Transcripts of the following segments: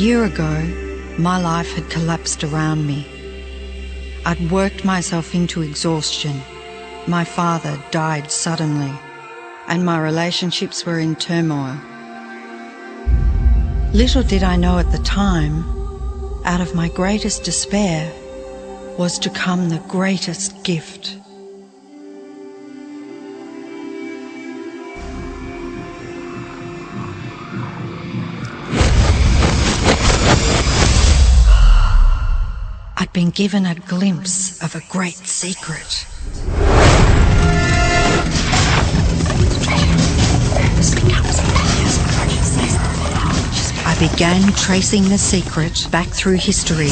year ago, my life had collapsed around me. I'd worked myself into exhaustion. My father died suddenly, and my relationships were in turmoil. Little did I know at the time, out of my greatest despair was to come the greatest gift. I'd been given a glimpse of a great secret. I began tracing the secret back through history.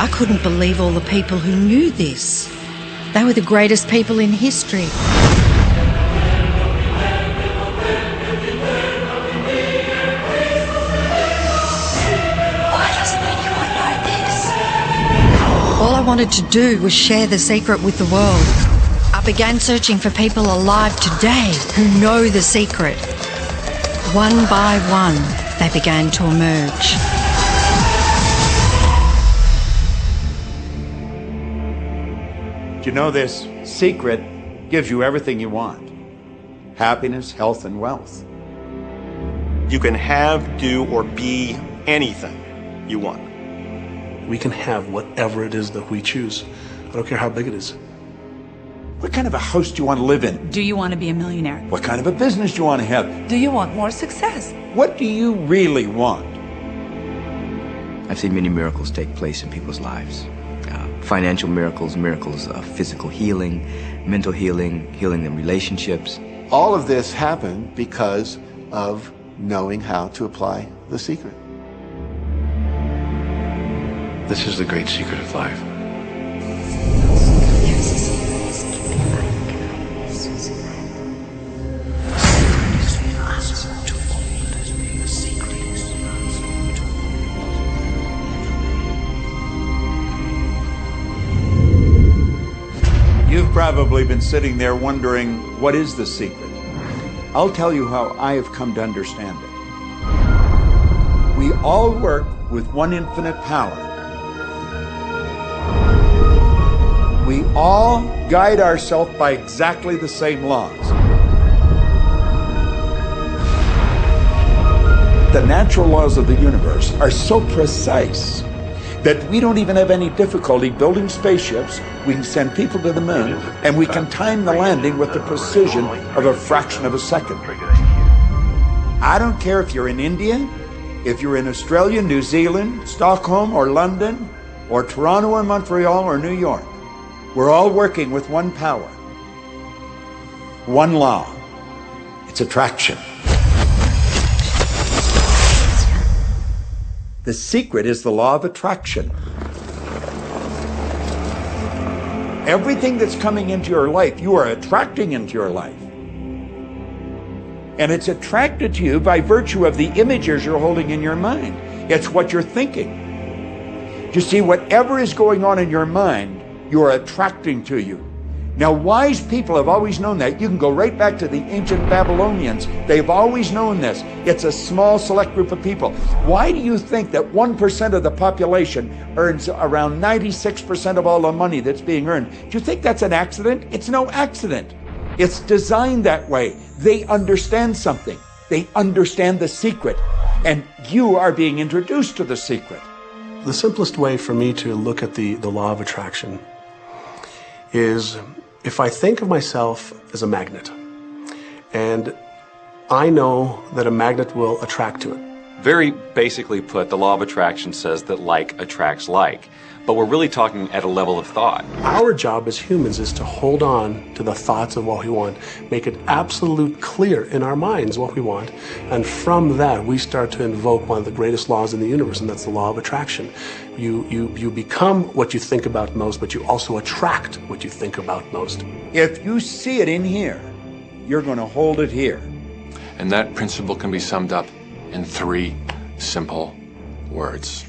I couldn't believe all the people who knew this. They were the greatest people in history. Why doesn't anyone know this? All I wanted to do was share the secret with the world. I began searching for people alive today who know the secret. One by one, they began to emerge. You know, this secret gives you everything you want. Happiness, health, and wealth. You can have, do, or be anything you want. We can have whatever it is that we choose. I don't care how big it is. What kind of a house do you want to live in? Do you want to be a millionaire? What kind of a business do you want to have? Do you want more success? What do you really want? I've seen many miracles take place in people's lives. Financial miracles, miracles of physical healing, mental healing, healing in relationships. All of this happened because of knowing how to apply the secret. This is the great secret of life. You've probably been sitting there wondering, what is the secret? I'll tell you how I have come to understand it. We all work with one infinite power. We all guide ourselves by exactly the same laws. The natural laws of the universe are so precise that we don't even have any difficulty building spaceships. We can send people to the moon, and we can time the landing with the precision of a fraction of a second. I don't care if you're in India, if you're in Australia, New Zealand, Stockholm, or London, or Toronto, or Montreal, or New York. We're all working with one power, one law. It's attraction. The secret is the law of attraction. Everything that's coming into your life, you are attracting into your life. And it's attracted to you by virtue of the images you're holding in your mind. It's what you're thinking. You see, whatever is going on in your mind, you are attracting to you. Now, wise people have always known that. You can go right back to the ancient Babylonians. They've always known this. It's a small, select group of people. Why do you think that 1% of the population earns around 96% of all the money that's being earned? Do you think that's an accident? It's no accident. It's designed that way. They understand something. They understand the secret. And you are being introduced to the secret. The simplest way for me to look at the law of attraction is if I think of myself as a magnet, and I know that a magnet will attract to it. Very basically put, the law of attraction says that like attracts like. But we're really talking at a level of thought. Our job as humans is to hold on to the thoughts of what we want, make it absolute clear in our minds what we want, and from that we start to invoke one of the greatest laws in the universe, and that's the law of attraction. You become what you think about most, but you also attract what you think about most. If you see it in here, you're going to hold it here. And that principle can be summed up in 3 simple words.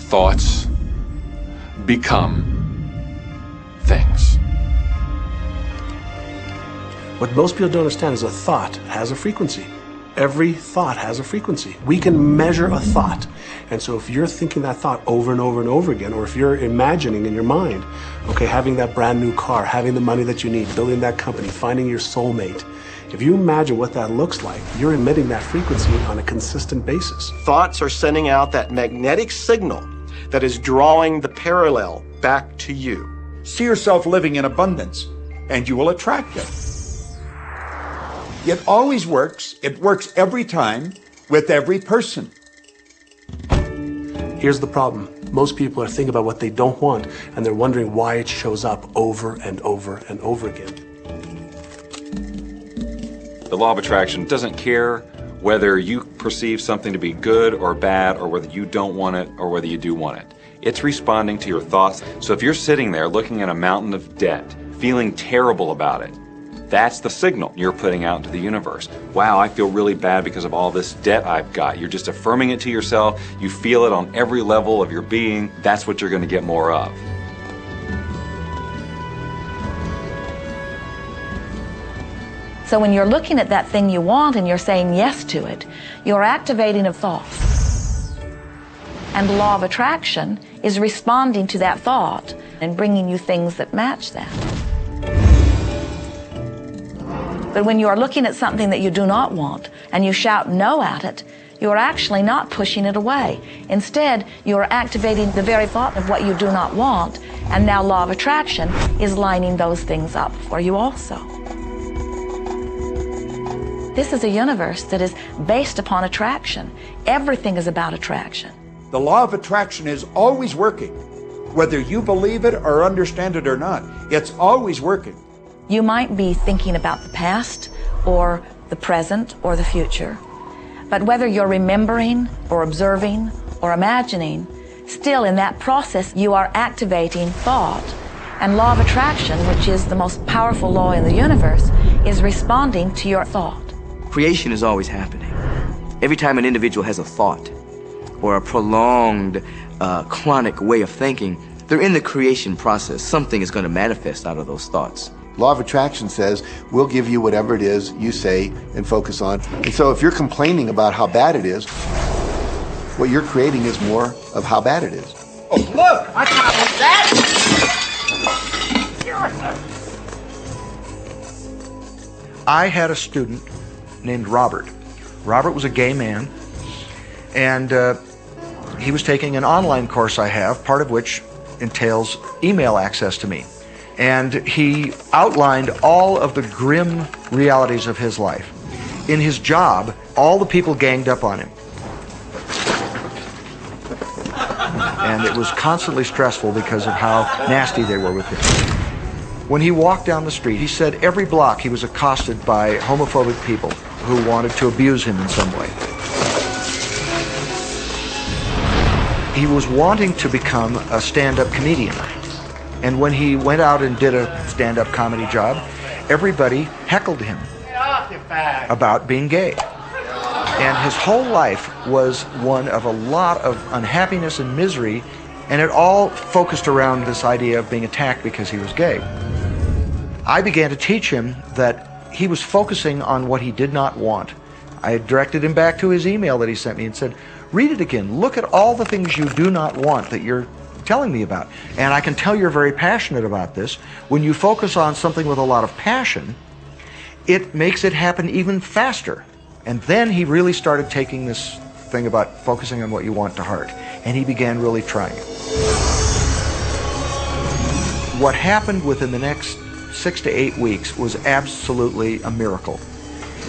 Thoughts become things. What most people don't understand is a thought has a frequency. Every thought has a frequency. We can measure a thought. And so if you're thinking that thought over and over and over again, or if you're imagining in your mind, okay, having that brand new car, having the money that you need, building that company, finding your soulmate, if you imagine what that looks like, you're emitting that frequency on a consistent basis. Thoughts are sending out that magnetic signal that is drawing the parallel back to you. See yourself living in abundance, and you will attract it. It always works. It works every time with every person. Here's the problem. Most people are thinking about what they don't want, and they're wondering why it shows up over and over and over again. The law of attraction doesn't care whether you perceive something to be good or bad, or whether you don't want it or whether you do want it. It's responding to your thoughts. So if you're sitting there looking at a mountain of debt, feeling terrible about it, that's the signal you're putting out into the universe. Wow, I feel really bad because of all this debt I've got. You're just affirming it to yourself. You feel it on every level of your being. That's what you're going to get more of. So when you're looking at that thing you want and you're saying yes to it, you're activating a thought. And the law of attraction is responding to that thought and bringing you things that match that. But when you are looking at something that you do not want and you shout no at it, you are actually not pushing it away. Instead, you are activating the very thought of what you do not want, and now law of attraction is lining those things up for you also. This is a universe that is based upon attraction. Everything is about attraction. The law of attraction is always working. Whether you believe it or understand it or not, it's always working. You might be thinking about the past or the present or the future. But whether you're remembering or observing or imagining, still in that process you are activating thought. And law of attraction, which is the most powerful law in the universe, is responding to your thought. Creation is always happening. Every time an individual has a thought or a prolonged, chronic way of thinking, they're in the creation process. Something is going to manifest out of those thoughts. Law of attraction says, we'll give you whatever it is you say and focus on. And so if you're complaining about how bad it is, what you're creating is more of how bad it is. Oh, look! I got that! I had a student named Robert. Robert was a gay man, and he was taking an online course I have, part of which entails email access to me. And he outlined all of the grim realities of his life. In his job, all the people ganged up on him. And it was constantly stressful because of how nasty they were with him. When he walked down the street, he said every block he was accosted by homophobic people who wanted to abuse him in some way. He was wanting to become a stand-up comedian. And when he went out and did a stand-up comedy job, everybody heckled him about being gay. And his whole life was one of a lot of unhappiness and misery, and it all focused around this idea of being attacked because he was gay. I began to teach him that he was focusing on what he did not want. I directed him back to his email that he sent me and said, read it again. Look at all the things you do not want that you're telling me about. And I can tell you're very passionate about this. When you focus on something with a lot of passion, it makes it happen even faster. And then he really started taking this thing about focusing on what you want to heart. And he began really trying it. What happened within the next 6 to 8 weeks was absolutely a miracle.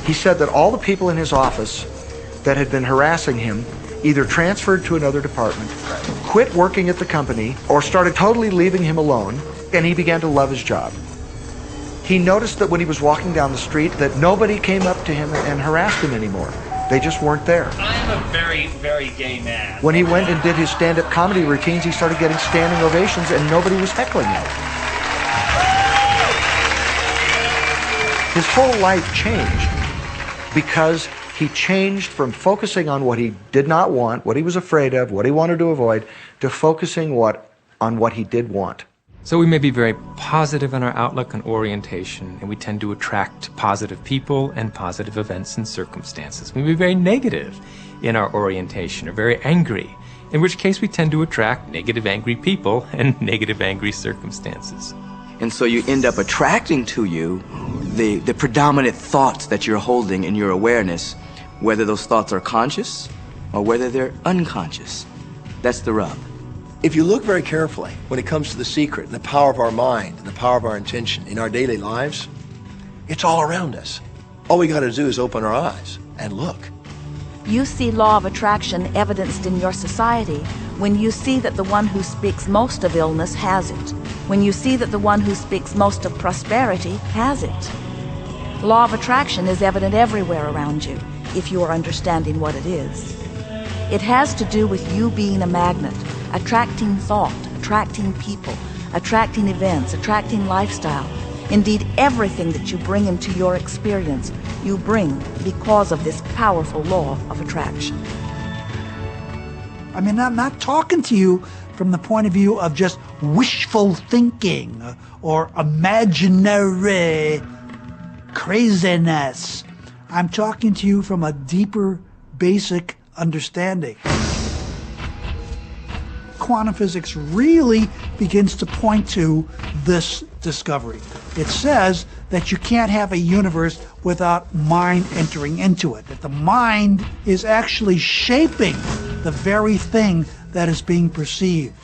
He said that all the people in his office that had been harassing him either transferred to another department, quit working at the company, or started totally leaving him alone, and he began to love his job. He noticed that when he was walking down the street that nobody came up to him and harassed him anymore. They just weren't there. I am a very, very gay man. When he went and did his stand-up comedy routines, he started getting standing ovations and nobody was heckling him. His whole life changed because he changed from focusing on what he did not want, what he was afraid of, what he wanted to avoid, to focusing on what he did want. So we may be very positive in our outlook and orientation, and we tend to attract positive people and positive events and circumstances. We may be very negative in our orientation or very angry, in which case we tend to attract negative, angry people and negative, angry circumstances. And so you end up attracting to you the predominant thoughts that you're holding in your awareness, whether those thoughts are conscious or whether they're unconscious. That's the rub. If you look very carefully when it comes to the secret and the power of our mind and the power of our intention in our daily lives, it's all around us. All we got to do is open our eyes and look. You see law of attraction evidenced in your society when you see that the one who speaks most of illness has it, when you see that the one who speaks most of prosperity has it. Law of attraction is evident everywhere around you if you are understanding what it is. It has to do with you being a magnet, attracting thought, attracting people, attracting events, attracting lifestyle. Indeed, everything that you bring into your experience, you bring because of this powerful law of attraction. I mean, I'm not talking to you from the point of view of just wishful thinking or imaginary craziness. I'm talking to you from a deeper, basic understanding. Quantum physics really begins to point to this discovery. It says that you can't have a universe without mind entering into it, that the mind is actually shaping the very thing that is being perceived.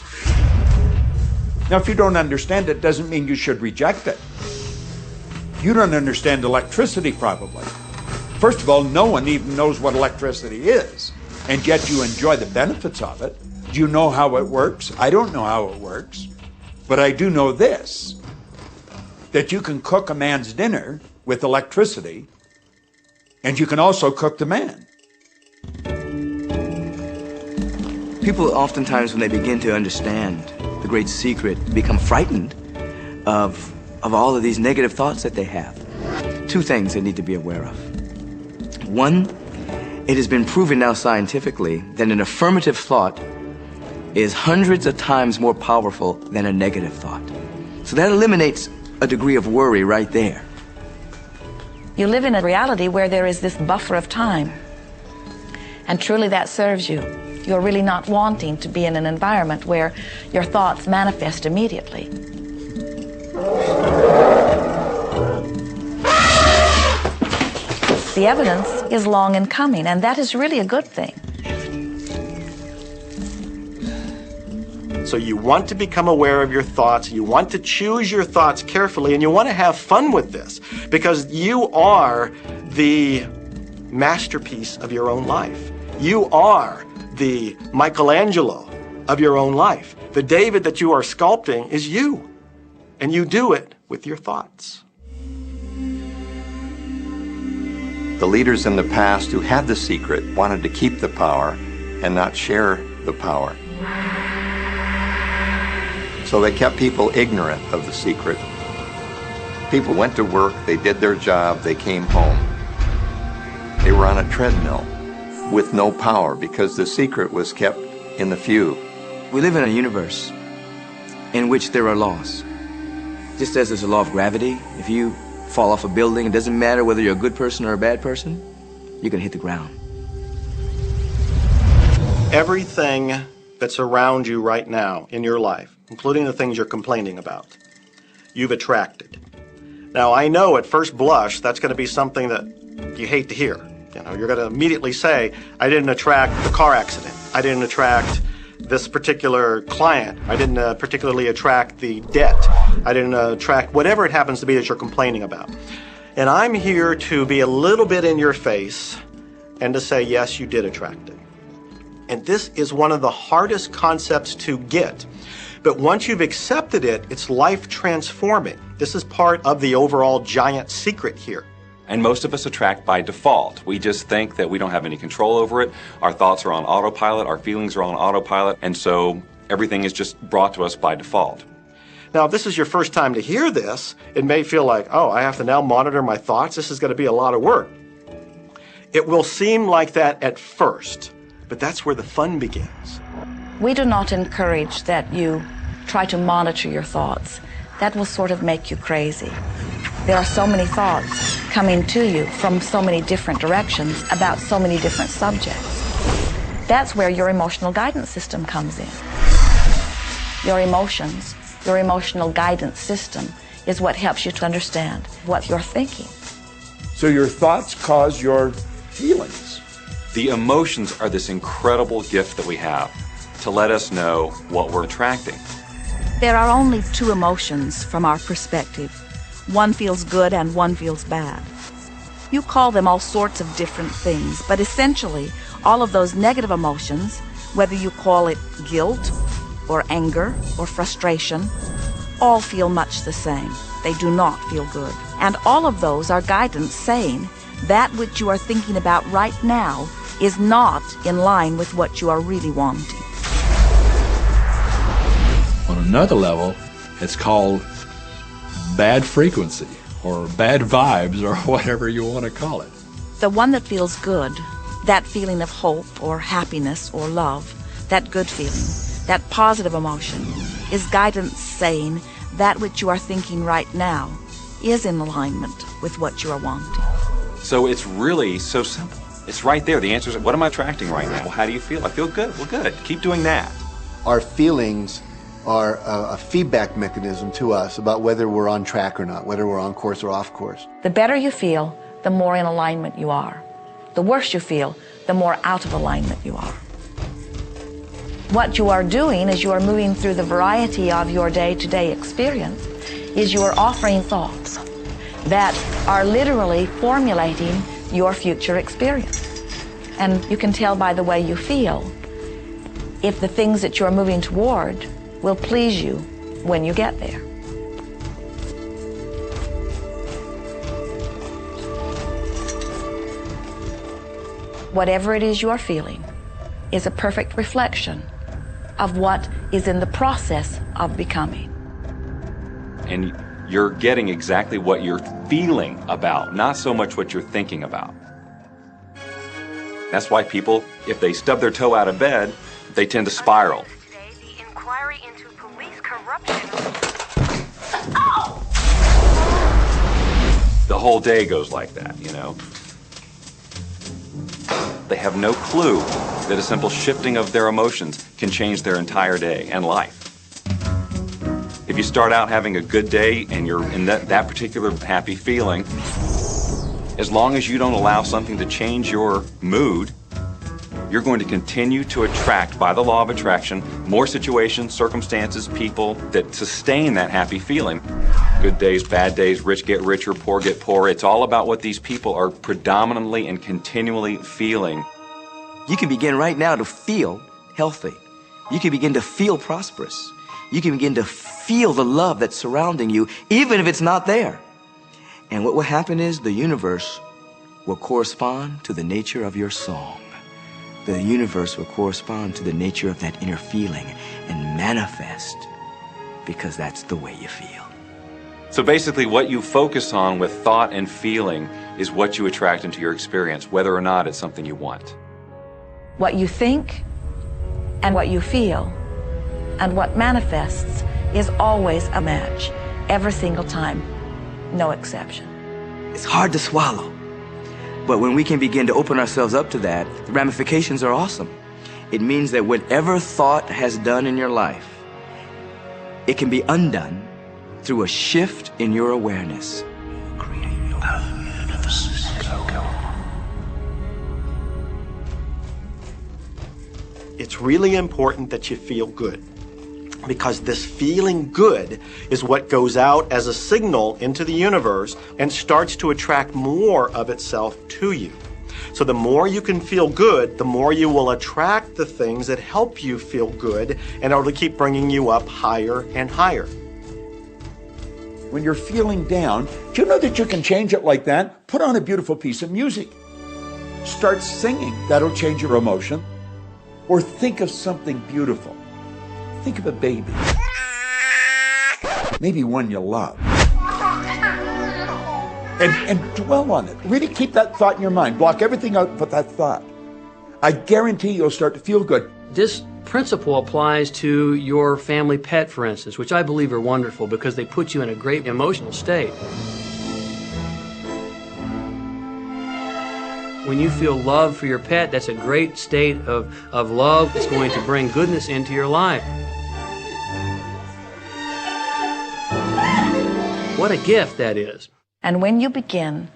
Now, if you don't understand it, doesn't mean you should reject it. You don't understand electricity, probably. First of all, no one even knows what electricity is, and yet you enjoy the benefits of it. Do you know how it works? I don't know how it works, but I do know this, that you can cook a man's dinner with electricity, and you can also cook the man. People oftentimes, when they begin to understand the great secret, become frightened of all of these negative thoughts that they have. Two things they need to be aware of. One, it has been proven now scientifically that an affirmative thought is hundreds of times more powerful than a negative thought. So that eliminates a degree of worry right there. You live in a reality where there is this buffer of time, and truly that serves you. You're really not wanting to be in an environment where your thoughts manifest immediately. The evidence is long in coming, and that is really a good thing. So you want to become aware of your thoughts, you want to choose your thoughts carefully, and you want to have fun with this, because you are the masterpiece of your own life. You are the Michelangelo of your own life. The David that you are sculpting is you, and you do it with your thoughts. The leaders in the past who had the secret wanted to keep the power and not share the power. So they kept people ignorant of the secret. People went to work, they did their job, they came home. They were on a treadmill with no power because the secret was kept in the few. We live in a universe in which there are laws. Just as there's a law of gravity, if you fall off a building, it doesn't matter whether you're a good person or a bad person, you're gonna hit the ground. Everything that's around you right now in your life, including the things you're complaining about, you've attracted. Now, I know at first blush that's going to be something that you hate to hear. You know, you're going to immediately say, I didn't attract the car accident. I didn't attract this particular client. I didn't particularly attract the debt. I didn't attract whatever it happens to be that you're complaining about. And I'm here to be a little bit in your face and to say, yes, you did attract it. And this is one of the hardest concepts to get. But once you've accepted it, it's life transforming. This is part of the overall giant secret here. And most of us attract by default. We just think that we don't have any control over it. Our thoughts are on autopilot, our feelings are on autopilot, and so everything is just brought to us by default. Now, if this is your first time to hear this, it may feel like, oh, I have to now monitor my thoughts. This is going to be a lot of work. It will seem like that at first, but that's where the fun begins. We do not encourage that you try to monitor your thoughts. That will sort of make you crazy. There are so many thoughts coming to you from so many different directions about so many different subjects. That's where your emotional guidance system comes in. Your emotions, your emotional guidance system is what helps you to understand what you're thinking. So your thoughts cause your feelings. The emotions are this incredible gift that we have to let us know what we're attracting. There are only two emotions from our perspective. One feels good and one feels bad. You call them all sorts of different things, but essentially, all of those negative emotions, whether you call it guilt or anger or frustration, all feel much the same. They do not feel good. And all of those are guidance saying that which you are thinking about right now is not in line with what you are really wanting. On another level, it's called bad frequency or bad vibes or whatever you want to call it. The one that feels good, that feeling of hope or happiness or love, that good feeling, that positive emotion, is guidance saying that which you are thinking right now is in alignment with what you are wanting. So it's really so simple. It's right there. The answer is, what am I attracting right now? Well, how do you feel? I feel good. Well, good. Keep doing that. Our feelings are a feedback mechanism to us about whether we're on track or not, whether we're on course or off course. The better you feel, the more in alignment you are. The worse you feel, the more out of alignment you are. What you are doing as you are moving through the variety of your day-to-day experience is you are offering thoughts that are literally formulating your future experience. And you can tell by the way you feel if the things that you are moving toward will please you when you get there. Whatever it is you are feeling is a perfect reflection of what is in the process of becoming. And you're getting exactly what you're feeling about, not so much what you're thinking about. That's why people, if they stub their toe out of bed, they tend to spiral. The whole day goes like that, you know. They have no clue that a simple shifting of their emotions can change their entire day and life. If you start out having a good day and you're in that particular happy feeling, as long as you don't allow something to change your mood, you're going to continue to attract, by the law of attraction, more situations, circumstances, people that sustain that happy feeling. Good days, bad days, rich get richer, poor get poorer. It's all about what these people are predominantly and continually feeling. You can begin right now to feel healthy. You can begin to feel prosperous. You can begin to feel the love that's surrounding you, even if it's not there. And what will happen is the universe will correspond to the nature of your song. The universe will correspond to the nature of that inner feeling and manifest, because that's the way you feel. So basically what you focus on with thought and feeling is what you attract into your experience, whether or not it's something you want. What you think and what you feel and what manifests is always a match. every single time, no exception. It's hard to swallow. But when we can begin to open ourselves up to that, the ramifications are awesome. It means that whatever thought has done in your life, it can be undone through a shift in your awareness. It's really important that you feel good, because this feeling good is what goes out as a signal into the universe and starts to attract more of itself to you. So the more you can feel good, the more you will attract the things that help you feel good and it'll keep bringing you up higher and higher. When you're feeling down, do you know that you can change it like that? Put on a beautiful piece of music. Start singing. That'll change your emotion. Or think of something beautiful. Think of a baby. Maybe one you love. And dwell on it. Really keep that thought in your mind. Block everything out but that thought. I guarantee you'll start to feel good. This principle applies to your family pet, for instance, which I believe are wonderful because they put you in a great emotional state. When you feel love for your pet, that's a great state of love. It's going to bring goodness into your life. What a gift that is. And when you begin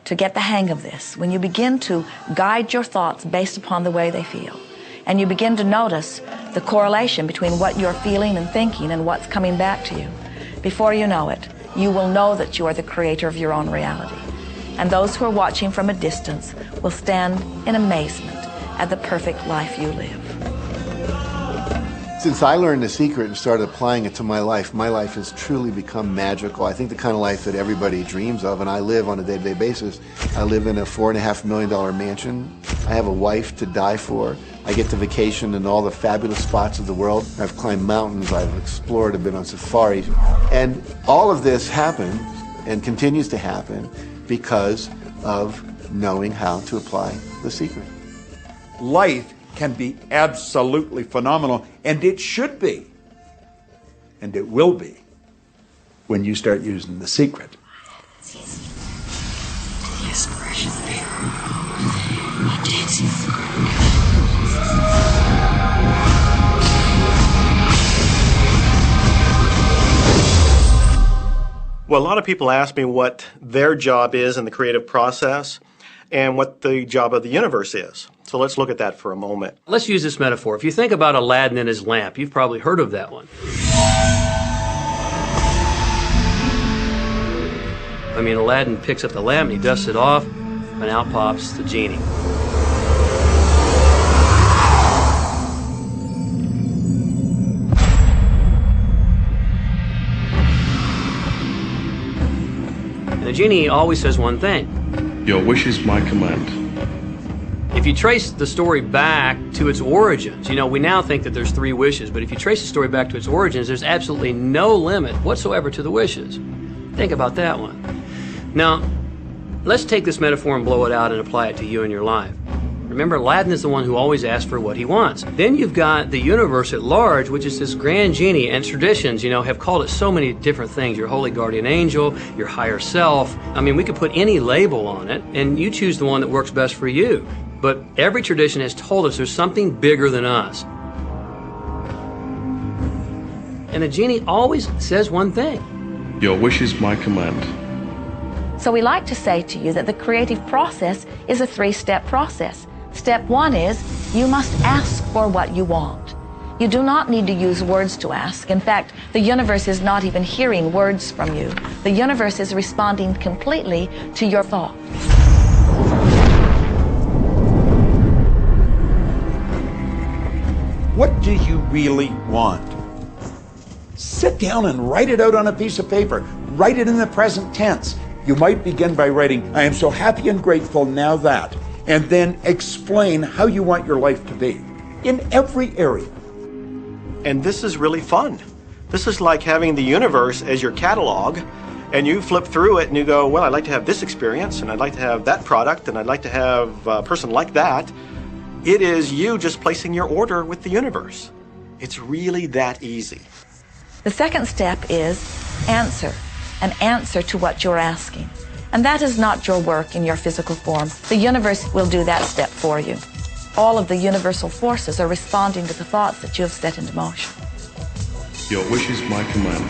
to get the hang of this, when you begin to guide your thoughts based upon the way they feel, and you begin to notice the correlation between what you're feeling and thinking and what's coming back to you, before you know it, you will know that you are the creator of your own reality. And those who are watching from a distance will stand in amazement at the perfect life you live. Since I learned the secret and started applying it to my life has truly become magical. I think the kind of life that everybody dreams of, and I live on a day-to-day basis. I live in a $4.5 million mansion. I have a wife to die for. I get to vacation in all the fabulous spots of the world. I've climbed mountains, I've explored, I've been on safari. And all of this happened and continues to happen because of knowing how to apply the secret. Life can be absolutely phenomenal, and it should be, and it will be, when you start using the secret. Well, a lot of people ask me what their job is in the creative process and what the job of the universe is. So let's look at that for a moment. Let's use this metaphor. If you think about Aladdin and his lamp, you've probably heard of that one. I mean, Aladdin picks up the lamp and he dusts it off, and out pops the genie. And the genie always says one thing. Your wish is my command. If you trace the story back to its origins, we now think that there's 3 wishes, but if you trace the story back to its origins, there's absolutely no limit whatsoever to the wishes. Think about that one. Now, let's take this metaphor and blow it out and apply it to you in your life. Remember, Aladdin is the one who always asks for what he wants. Then you've got the universe at large, which is this grand genie, and traditions, have called it so many different things. Your holy guardian angel, your higher self. I mean, we could put any label on it, and you choose the one that works best for you. But every tradition has told us there's something bigger than us. And the genie always says one thing. Your wish is my command. So we like to say to you that the creative process is a 3-step process. Step 1 is you must ask for what you want. You do not need to use words to ask. In fact, the universe is not even hearing words from you. The universe is responding completely to your thought. What do you really want? Sit down and write it out on a piece of paper. Write it in the present tense. You might begin by writing, I am so happy and grateful now that, and then explain how you want your life to be in every area. And this is really fun. This is like having the universe as your catalog, and you flip through it and you go, well, I'd like to have this experience, and I'd like to have that product, and I'd like to have a person like that. It is you just placing your order with the universe. It's really that easy. The second step is answer, an answer to what you're asking. And that is not your work in your physical form. The universe will do that step for you. All of the universal forces are responding to the thoughts that you have set into motion. Your wish is my command.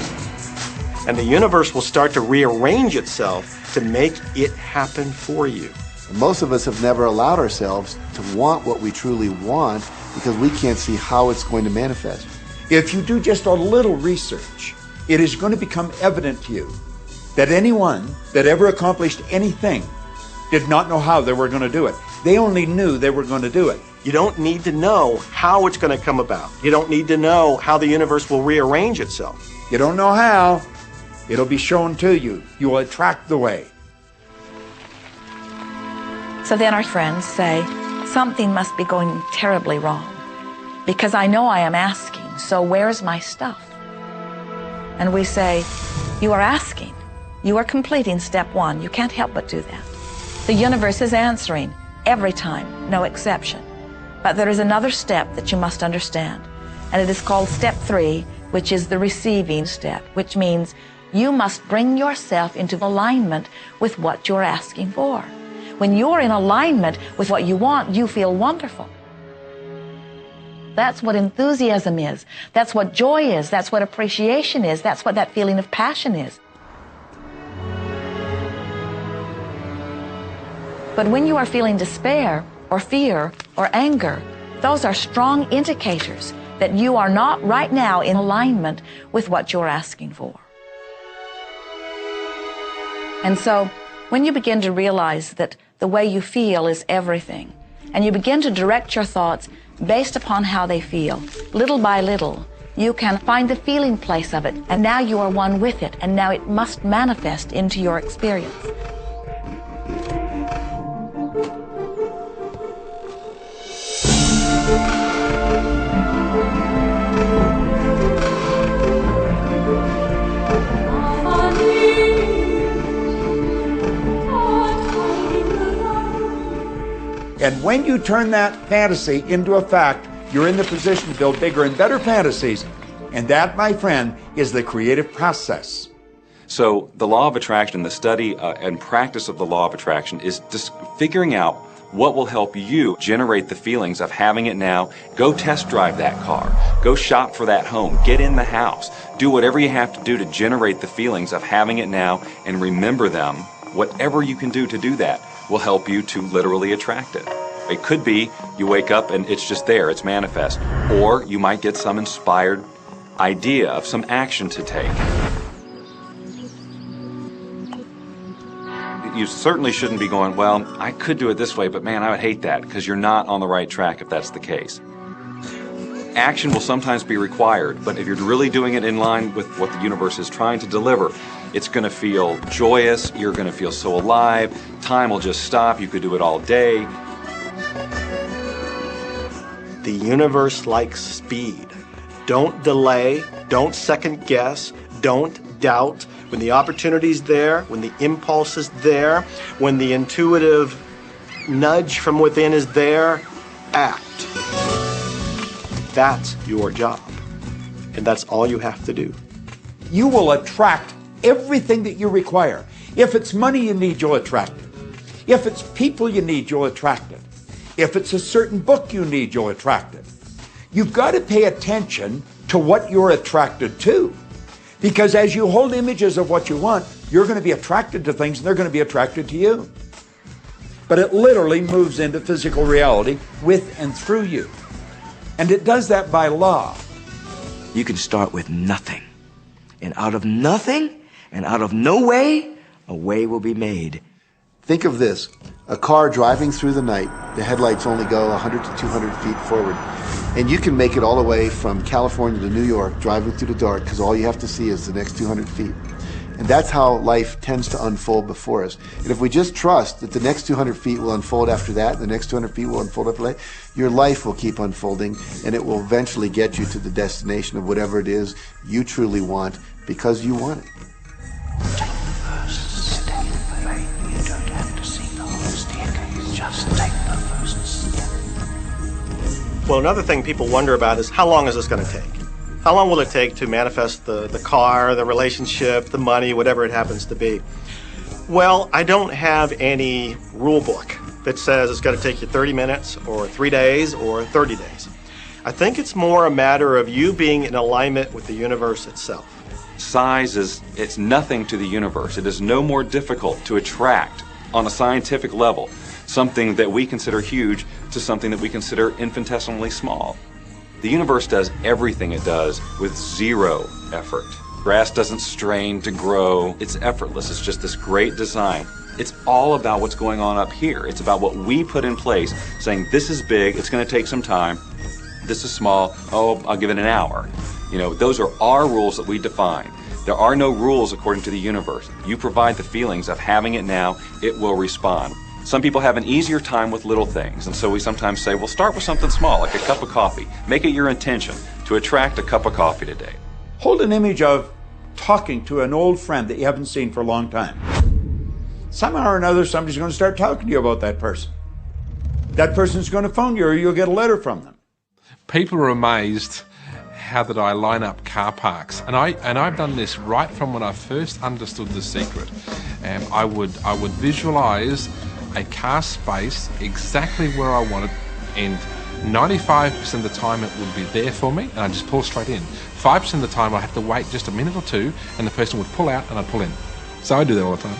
And the universe will start to rearrange itself to make it happen for you. Most of us have never allowed ourselves to want what we truly want because we can't see how it's going to manifest. If you do just a little research, it is going to become evident to you that anyone that ever accomplished anything did not know how they were going to do it. They only knew they were going to do it. You don't need to know how it's going to come about. You don't need to know how the universe will rearrange itself. You don't know how. It'll be shown to you. You will attract the way. So then our friends say, something must be going terribly wrong because I know I am asking, so where's my stuff? And we say, you are asking. You are completing step one. You can't help but do that. The universe is answering every time, no exception. But there is another step that you must understand, and it is called step 3, which is the receiving step, which means you must bring yourself into alignment with what you're asking for. When you're in alignment with what you want, you feel wonderful. That's what enthusiasm is. That's what joy is. That's what appreciation is. That's what that feeling of passion is. But when you are feeling despair or fear or anger, those are strong indicators that you are not right now in alignment with what you're asking for. And so, when you begin to realize that the way you feel is everything, and you begin to direct your thoughts based upon how they feel, little by little, you can find the feeling place of it, and now you are one with it, and now it must manifest into your experience. And when you turn that fantasy into a fact, you're in the position to build bigger and better fantasies. And that, my friend, is the creative process. So the law of attraction, the study and practice of the law of attraction is just figuring out what will help you generate the feelings of having it now. Go test drive that car. Go shop for that home. Get in the house. Do whatever you have to do to generate the feelings of having it now and remember them. Whatever you can do to do that will help you to literally attract it. It could be you wake up and it's just there, it's manifest. Or you might get some inspired idea of some action to take. You certainly shouldn't be going, well, I could do it this way, but man, I would hate that, because you're not on the right track if that's the case. Action will sometimes be required, but if you're really doing it in line with what the universe is trying to deliver, it's going to feel joyous, you're going to feel so alive, time will just stop, you could do it all day. The universe likes speed. Don't delay, don't second guess, don't doubt. When the opportunity's there, when the impulse is there, when the intuitive nudge from within is there, act. That's your job. And that's all you have to do. You will attract everything that you require. If it's money you need, you'll attract it. If it's people you need, you'll attract it. If it's a certain book you need, you'll attract it. You've got to pay attention to what you're attracted to. Because as you hold images of what you want, you're going to be attracted to things and they're going to be attracted to you. But it literally moves into physical reality with and through you. And it does that by law. You can start with nothing. And out of nothing and out of no way, a way will be made. Think of this. A car driving through the night, the headlights only go 100 to 200 feet forward. And you can make it all the way from California to New York driving through the dark because all you have to see is the next 200 feet. And that's how life tends to unfold before us. And if we just trust that the next 200 feet will unfold after that, the next 200 feet will unfold after that, your life will keep unfolding and it will eventually get you to the destination of whatever it is you truly want because you want it. Take the first step. You don't have to see the whole staircase. Just take the first step. Well, another thing people wonder about is how long is this going to take? How long will it take to manifest the car, the relationship, the money, whatever it happens to be? Well, I don't have any rule book that says it's going to take you 30 minutes or 3 days or 30 days. I think it's more a matter of you being in alignment with the universe itself. Size it's nothing to the universe. It is no more difficult to attract on a scientific level something that we consider huge to something that we consider infinitesimally small. The universe does everything it does with zero effort. Grass doesn't strain to grow. It's effortless. It's just this great design. It's all about what's going on up here. It's about what we put in place, saying this is big, it's going to take some time. This is small, oh, I'll give it an hour. You know, those are our rules that we define. There are no rules according to the universe. You provide the feelings of having it now, it will respond. Some people have an easier time with little things, and so we sometimes say, well, start with something small, like a cup of coffee. Make it your intention to attract a cup of coffee today. Hold an image of talking to an old friend that you haven't seen for a long time. Somehow or another, somebody's going to start talking to you about that person. That person's going to phone you, or you'll get a letter from them. People are amazed how that I line up car parks, and I've done this right from when I first understood the secret. I would visualize a car space exactly where I want it, and 95% of the time it would be there for me, and I'd just pull straight in. 5% of the time I have to wait just a minute or two, and the person would pull out and I'd pull in. So I do that all the time.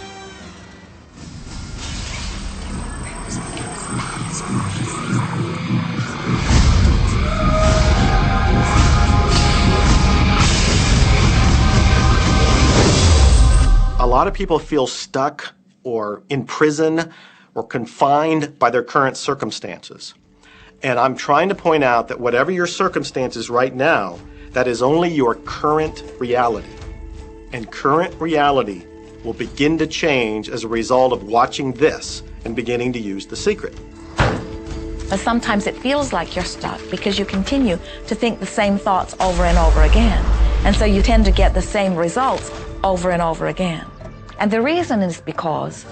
A lot of people feel stuck or in prison or confined by their current circumstances. And I'm trying to point out that whatever your circumstances right now, that is only your current reality. And current reality will begin to change as a result of watching this and beginning to use the secret. But sometimes it feels like you're stuck because you continue to think the same thoughts over and over again. And so you tend to get the same results over and over again. And the reason is because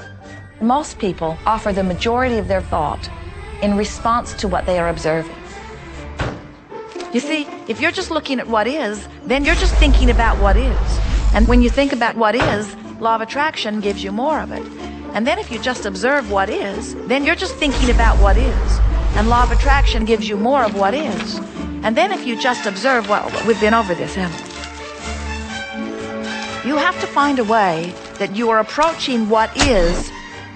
most people offer the majority of their thought in response to what they are observing. You see, if you're just looking at what is, then you're just thinking about what is. And when you think about what is, law of attraction gives you more of it. And then if you just observe what is, then you're just thinking about what is. And law of attraction gives you more of what is. And then if you just observe we've been over this, haven't we? You have to find a way that you are approaching what is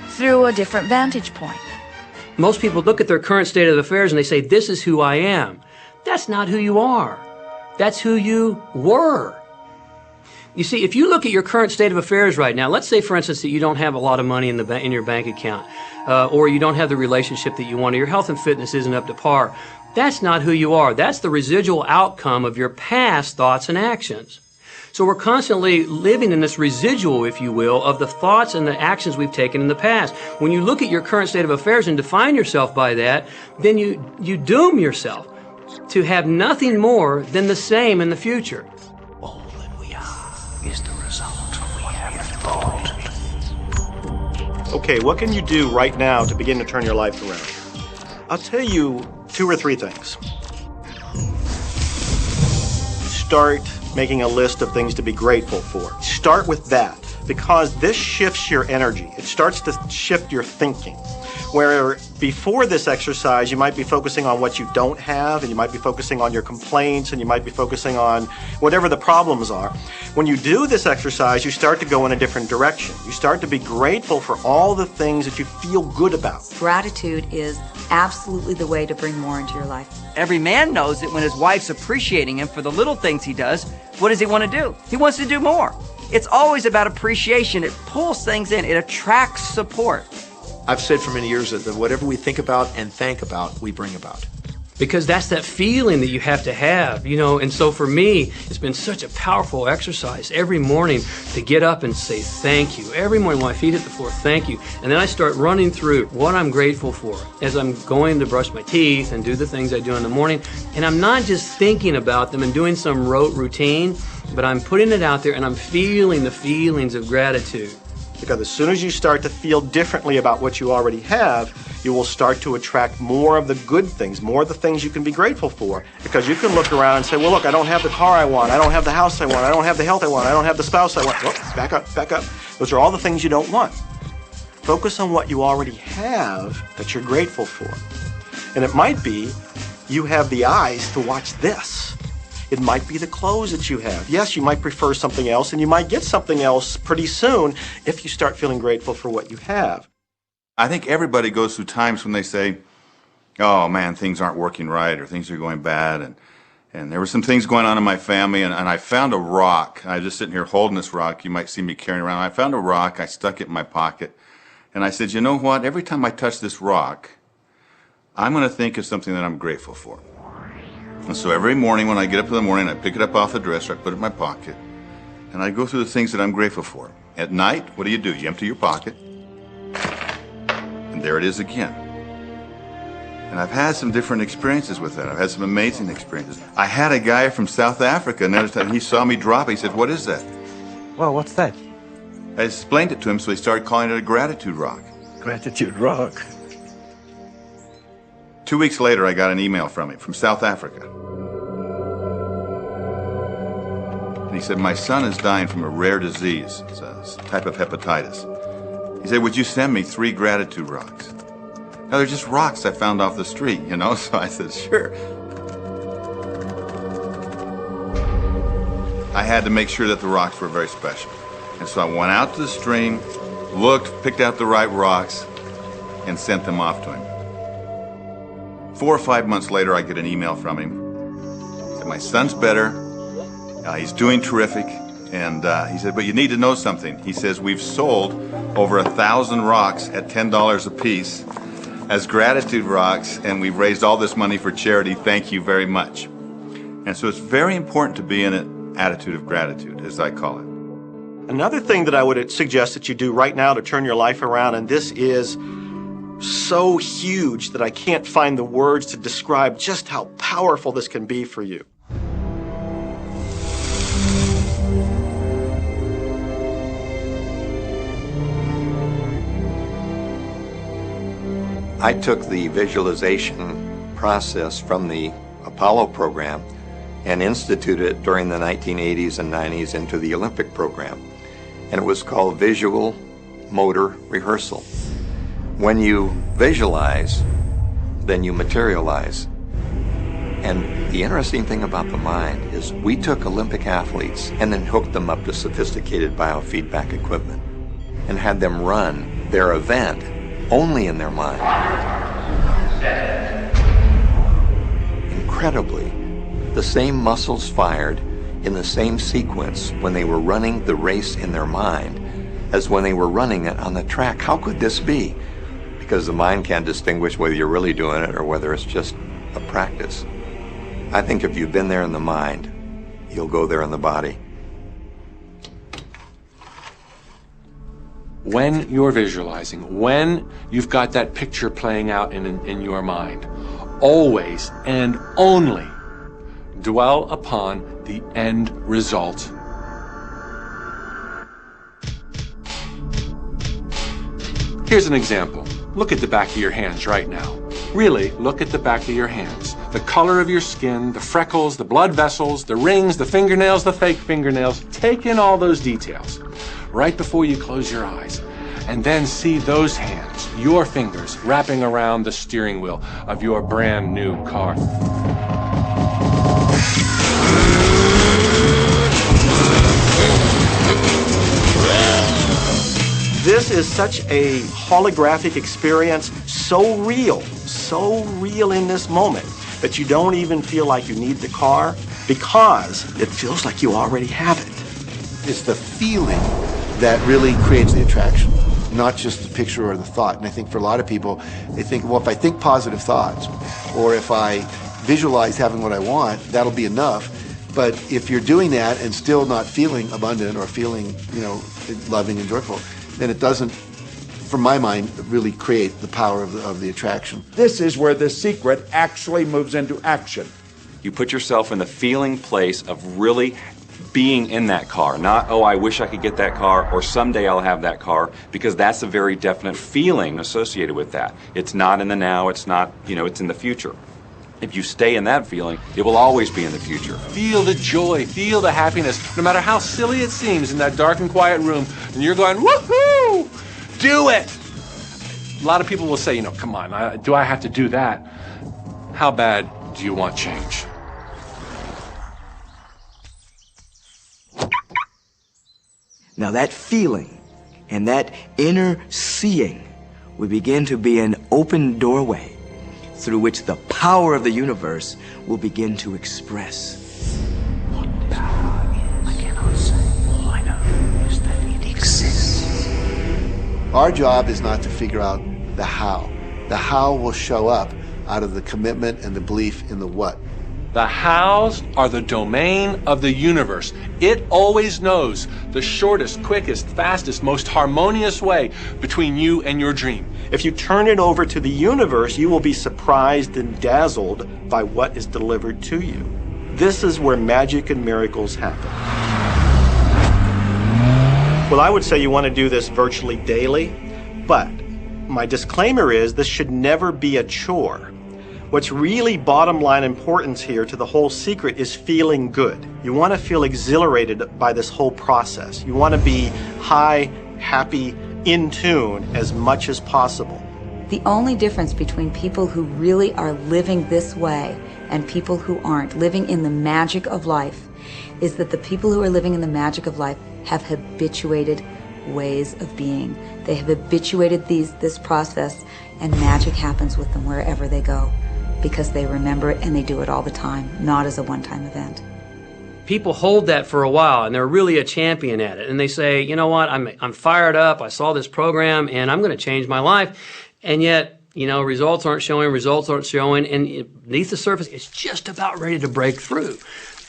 through a different vantage point. Most people look at their current state of affairs and they say, this is who I am. That's not who you are. That's who you were. You see, if you look at your current state of affairs right now, let's say, for instance, that you don't have a lot of money in your bank account, or you don't have the relationship that you want, or your health and fitness isn't up to par. That's not who you are. That's the residual outcome of your past thoughts and actions. So we're constantly living in this residual, if you will, of the thoughts and the actions we've taken in the past. When you look at your current state of affairs and define yourself by that, then you doom yourself to have nothing more than the same in the future. All that we are is the result of what we have thought. Okay, what can you do right now to begin to turn your life around? I'll tell you 2 or 3 things. Start making a list of things to be grateful for. Start with that, because this shifts your energy. It starts to shift your thinking. Where before this exercise, you might be focusing on what you don't have, and you might be focusing on your complaints, and you might be focusing on whatever the problems are. When you do this exercise, you start to go in a different direction. You start to be grateful for all the things that you feel good about. Gratitude is absolutely the way to bring more into your life. Every man knows that when his wife's appreciating him for the little things he does, what does he want to do? He wants to do more. It's always about appreciation. It pulls things in. It attracts support. I've said for many years that whatever we think about and thank about, we bring about. Because that's that feeling that you have to have, you know. And so for me, it's been such a powerful exercise every morning to get up and say thank you. Every morning when my feet hit the floor, thank you. And then I start running through what I'm grateful for as I'm going to brush my teeth and do the things I do in the morning. And I'm not just thinking about them and doing some rote routine, but I'm putting it out there and I'm feeling the feelings of gratitude. Because as soon as you start to feel differently about what you already have, you will start to attract more of the good things, more of the things you can be grateful for. Because you can look around and say, well, look, I don't have the car I want, I don't have the house I want, I don't have the health I want, I don't have the spouse I want. Oh, back up, back up. Those are all the things you don't want. Focus on what you already have that you're grateful for. And it might be you have the eyes to watch this. It might be the clothes that you have. Yes, you might prefer something else, and you might get something else pretty soon if you start feeling grateful for what you have. I think everybody goes through times when they say, oh man, things aren't working right, or things are going bad, and there were some things going on in my family, and I found a rock. I was just sitting here holding this rock. You might see me carrying around. I found a rock. I stuck it in my pocket, and I said, you know what? Every time I touch this rock, I'm going to think of something that I'm grateful for. And so every morning when I get up in the morning, I pick it up off the dresser, I put it in my pocket, and I go through the things that I'm grateful for. At night, what do? You empty your pocket, and there it is again. And I've had some different experiences with that. I've had some amazing experiences. I had a guy from South Africa, another time, he saw me drop it. He said, what is that? Well, what's that? I explained it to him, so he started calling it a gratitude rock. Gratitude rock. 2 weeks later, I got an email from him from South Africa. And he said, my son is dying from a rare disease. It's a type of hepatitis. He said, would you send me 3 gratitude rocks? Now, they're just rocks I found off the street, you know? So I said, sure. I had to make sure that the rocks were very special. And so I went out to the stream, looked, picked out the right rocks, and sent them off to him. 4 or 5 months later, I get an email from him. He said, my son's better. He's doing terrific. And he said, but you need to know something. He says, we've sold over 1,000 rocks at $10 a piece as gratitude rocks, and we've raised all this money for charity. Thank you very much. And so it's very important to be in an attitude of gratitude, as I call it. Another thing that I would suggest that you do right now to turn your life around, and this is so huge that I can't find the words to describe just how powerful this can be for you. I took the visualization process from the Apollo program and instituted it during the 1980s and 90s into the Olympic program. And it was called visual motor rehearsal. When you visualize, then you materialize. And the interesting thing about the mind is we took Olympic athletes and then hooked them up to sophisticated biofeedback equipment and had them run their event only in their mind. Incredibly, the same muscles fired in the same sequence when they were running the race in their mind as when they were running it on the track. How could this be? Because the mind can't distinguish whether you're really doing it or whether it's just a practice. I think if you've been there in the mind, you'll go there in the body. When you're visualizing, when you've got that picture playing out in your mind, always and only dwell upon the end result. Here's an example. Look at the back of your hands right now. Really, look at the back of your hands. The color of your skin, the freckles, the blood vessels, the rings, the fingernails, the fake fingernails. Take in all those details right before you close your eyes. And then see those hands, your fingers, wrapping around the steering wheel of your brand new car. This is such a holographic experience, so real in this moment, that you don't even feel like you need the car because it feels like you already have it. It's the feeling that really creates the attraction, not just the picture or the thought. And I think for a lot of people, they think, well, if I think positive thoughts, or if I visualize having what I want, that'll be enough. But if you're doing that and still not feeling abundant or feeling, loving and joyful, then it doesn't, from my mind, really create the power of the attraction. This is where the secret actually moves into action. You put yourself in the feeling place of really being in that car, not, oh, I wish I could get that car, or someday I'll have that car, because that's a very definite feeling associated with that. It's not in the now, it's not, it's in the future. If you stay in that feeling, it will always be in the future. Feel the joy, feel the happiness, no matter how silly it seems in that dark and quiet room, and you're going, woohoo! Do it! A lot of people will say, come on, do I have to do that? How bad do you want change? Now that feeling and that inner seeing will begin to be an open doorway through which the power of the universe will begin to express. What power is, I cannot say. All I know is that it exists. Our job is not to figure out the how. The how will show up out of the commitment and the belief in the what. The hows are the domain of the universe. It always knows the shortest, quickest, fastest, most harmonious way between you and your dream. If you turn it over to the universe, you will be surprised and dazzled by what is delivered to you. This is where magic and miracles happen. Well, I would say you want to do this virtually daily, but my disclaimer is this should never be a chore. What's really bottom line importance here to the whole secret is feeling good. You want to feel exhilarated by this whole process. You want to be high, happy, in tune as much as possible. The only difference between people who really are living this way and people who aren't, living in the magic of life, is that the people who are living in the magic of life have habituated ways of being. They have habituated this process, and magic happens with them wherever they go, because they remember it and they do it all the time, not as a one-time event. People hold that for a while and they're really a champion at it. And they say, you know what, I'm fired up, I saw this program and I'm going to change my life. And yet, results aren't showing, and beneath the surface, it's just about ready to break through.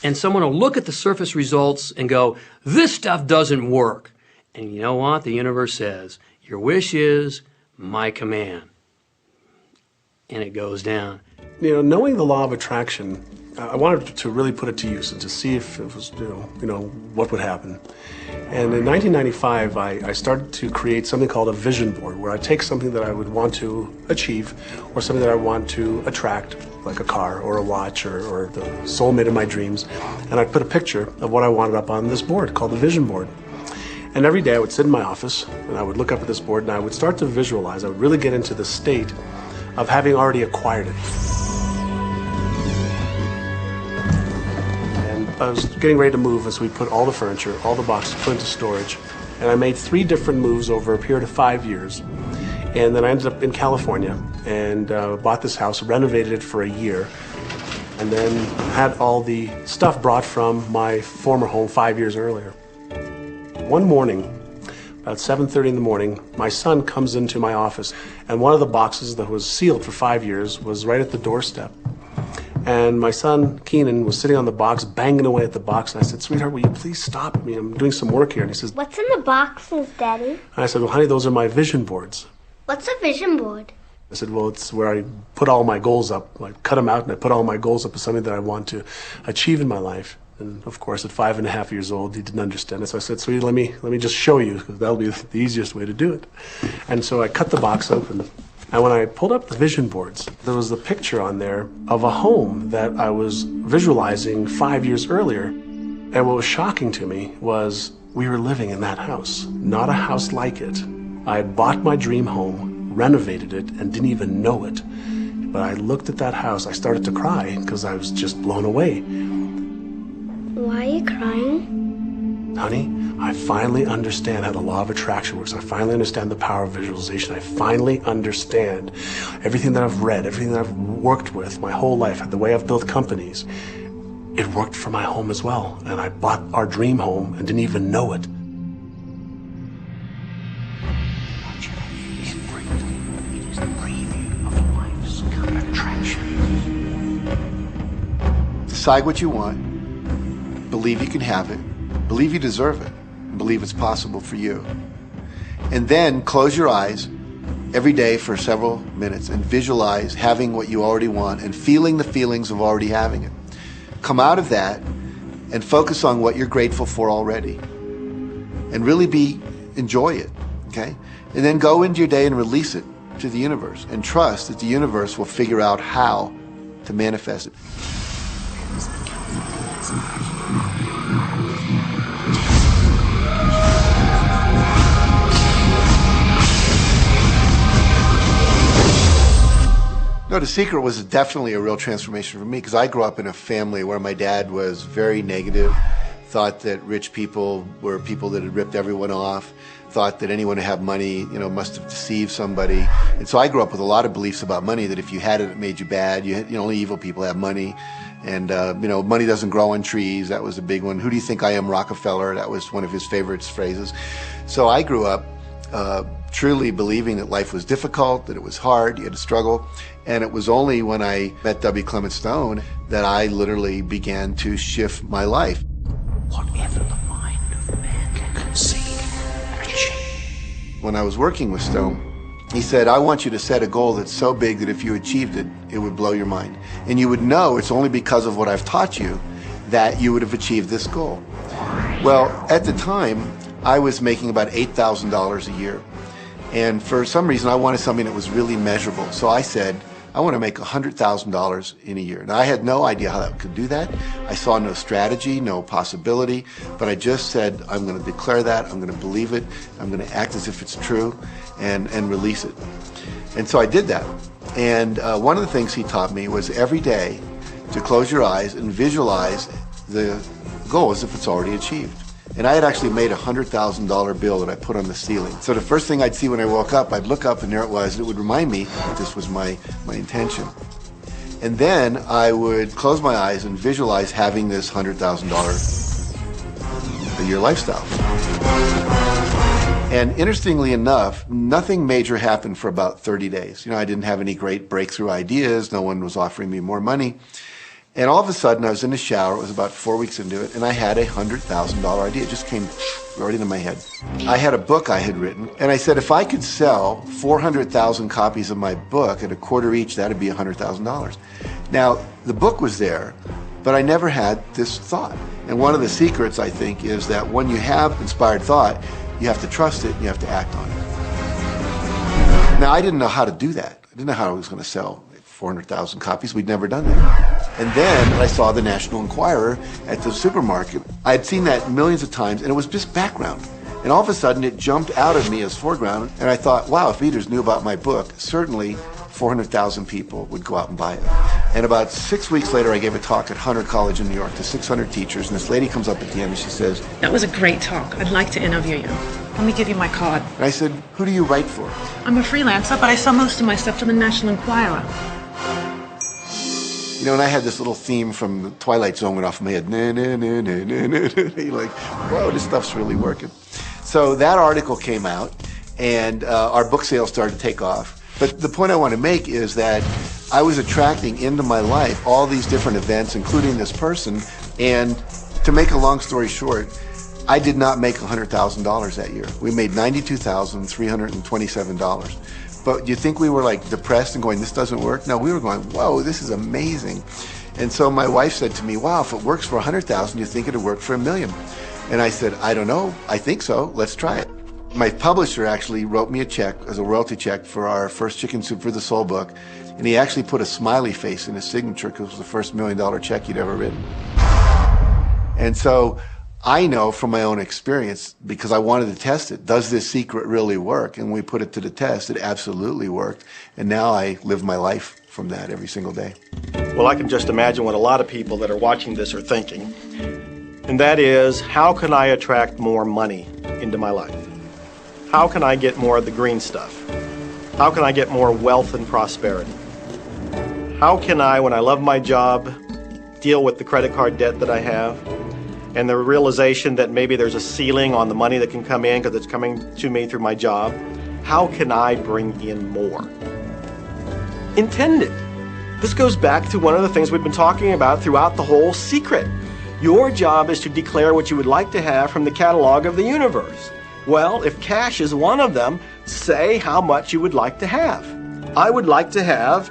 And someone will look at the surface results and go, this stuff doesn't work. And you know what? The universe says, your wish is my command. And it goes down. Knowing the law of attraction, I wanted to really put it to use and to see if it was, what would happen. And in 1995, I started to create something called a vision board, where I take something that I would want to achieve or something that I want to attract, like a car or a watch or the soulmate of my dreams, and I'd put a picture of what I wanted up on this board called the vision board. And every day I would sit in my office and I would look up at this board and I would start to visualize. I would really get into the state of having already acquired it. I was getting ready to move, as we put all the furniture, all the boxes, put into storage. And I made 3 different moves over a period of 5 years. And then I ended up in California and bought this house, renovated it for a year, and then had all the stuff brought from my former home 5 years earlier. One morning, about 7:30 in the morning, my son comes into my office, and one of the boxes that was sealed for 5 years was right at the doorstep. And my son, Keenan, was sitting on the box, banging away at the box. And I said, sweetheart, will you please stop me? I'm doing some work here. And he says, what's in the boxes, Daddy? And I said, well, honey, those are my vision boards. What's a vision board? I said, well, it's where I put all my goals up. I cut them out and I put all my goals up as something that I want to achieve in my life. And of course, at 5.5 years old, he didn't understand it. So I said, sweetie, let me just show you, because that'll be the easiest way to do it. And so I cut the box open. And when I pulled up the vision boards, there was a picture on there of a home that I was visualizing 5 years earlier. And what was shocking to me was we were living in that house, not a house like it. I had bought my dream home, renovated it, and didn't even know it. But I looked at that house, I started to cry because I was just blown away. Why are you crying? Honey, I finally understand how the law of attraction works. I finally understand the power of visualization. I finally understand everything that I've read, everything that I've worked with my whole life, the way I've built companies. It worked for my home as well. And I bought our dream home and didn't even know it. It is the preview of life's attraction. Decide what you want. Believe you can have it. Believe you deserve it. Believe it's possible for you. And then close your eyes every day for several minutes and visualize having what you already want and feeling the feelings of already having it. Come out of that and focus on what you're grateful for already. And really enjoy it, okay? And then go into your day and release it to the universe and trust that the universe will figure out how to manifest it. No, The Secret was definitely a real transformation for me because I grew up in a family where my dad was very negative, thought that rich people were people that had ripped everyone off, thought that anyone who had money, must have deceived somebody. And so I grew up with a lot of beliefs about money, that if you had it, it made you bad. Only evil people have money. And, money doesn't grow on trees. That was a big one. Who do you think I am, Rockefeller? That was one of his favorite phrases. So I grew up truly believing that life was difficult, that it was hard, you had to struggle. And it was only when I met W. Clement Stone that I literally began to shift my life. Whatever the mind of man can conceive and achieve. When I was working with Stone, he said, I want you to set a goal that's so big that if you achieved it, it would blow your mind. And you would know it's only because of what I've taught you that you would have achieved this goal. Well, at the time, I was making about $8,000 a year. And for some reason, I wanted something that was really measurable. So I said, I want to make $100,000 in a year. And I had no idea how I could do that. I saw no strategy, no possibility, but I just said, I'm going to declare that, I'm going to believe it, I'm going to act as if it's true, and release it. And so I did that. And one of the things he taught me was every day to close your eyes and visualize the goal as if it's already achieved. And I had actually made a $100,000 bill that I put on the ceiling. So the first thing I'd see when I woke up, I'd look up and there it was, and it would remind me that this was my intention. And then I would close my eyes and visualize having this $100,000 a year lifestyle. And interestingly enough, nothing major happened for about 30 days. I didn't have any great breakthrough ideas. No one was offering me more money. And all of a sudden, I was in the shower. It was about 4 weeks into it, and I had a $100,000 idea. It just came right into my head. I had a book I had written, and I said, if I could sell 400,000 copies of my book at a quarter each, that'd be $100,000. Now, the book was there, but I never had this thought. And one of the secrets, I think, is that when you have inspired thought, you have to trust it, and you have to act on it. Now, I didn't know how to do that. I didn't know how I was going to sell 400,000 copies. We'd never done that. And then I saw the National Enquirer at the supermarket. I had seen that millions of times, and it was just background. And all of a sudden, it jumped out of me as foreground, and I thought, wow, if readers knew about my book, certainly 400,000 people would go out and buy it. And about 6 weeks later, I gave a talk at Hunter College in New York to 600 teachers, and this lady comes up at the end and she says, that was a great talk. I'd like to interview you. Let me give you my card. And I said, who do you write for? I'm a freelancer, but I sell most of my stuff to the National Enquirer. And I had this little theme from the Twilight Zone went off in my head. You're like, whoa, this stuff's really working. So that article came out, and our book sales started to take off. But the point I want to make is that I was attracting into my life all these different events, including this person. And to make a long story short, I did not make $100,000 that year. We made $92,327. But do you think we were like depressed and going, this doesn't work? No, we were going, whoa, this is amazing. And so my wife said to me, wow, if it works for 100,000, you think it'd work for $1 million? And I said, I don't know. I think so. Let's try it. My publisher actually wrote me a check as a royalty check for our first Chicken Soup for the Soul book. And he actually put a smiley face in his signature because it was the first $1 million check he'd ever written. And so I know from my own experience, because I wanted to test it, does this secret really work? And when we put it to the test, it absolutely worked. And now I live my life from that every single day. Well, I can just imagine what a lot of people that are watching this are thinking. And that is, how can I attract more money into my life? How can I get more of the green stuff? How can I get more wealth and prosperity? How can I, when I love my job, deal with the credit card debt that I have? And the realization that maybe there's a ceiling on the money that can come in because it's coming to me through my job. How can I bring in more? Intended. This goes back to one of the things we've been talking about throughout the whole secret. Your job is to declare what you would like to have from the catalog of the universe. Well, if cash is one of them, say how much you would like to have. I would like to have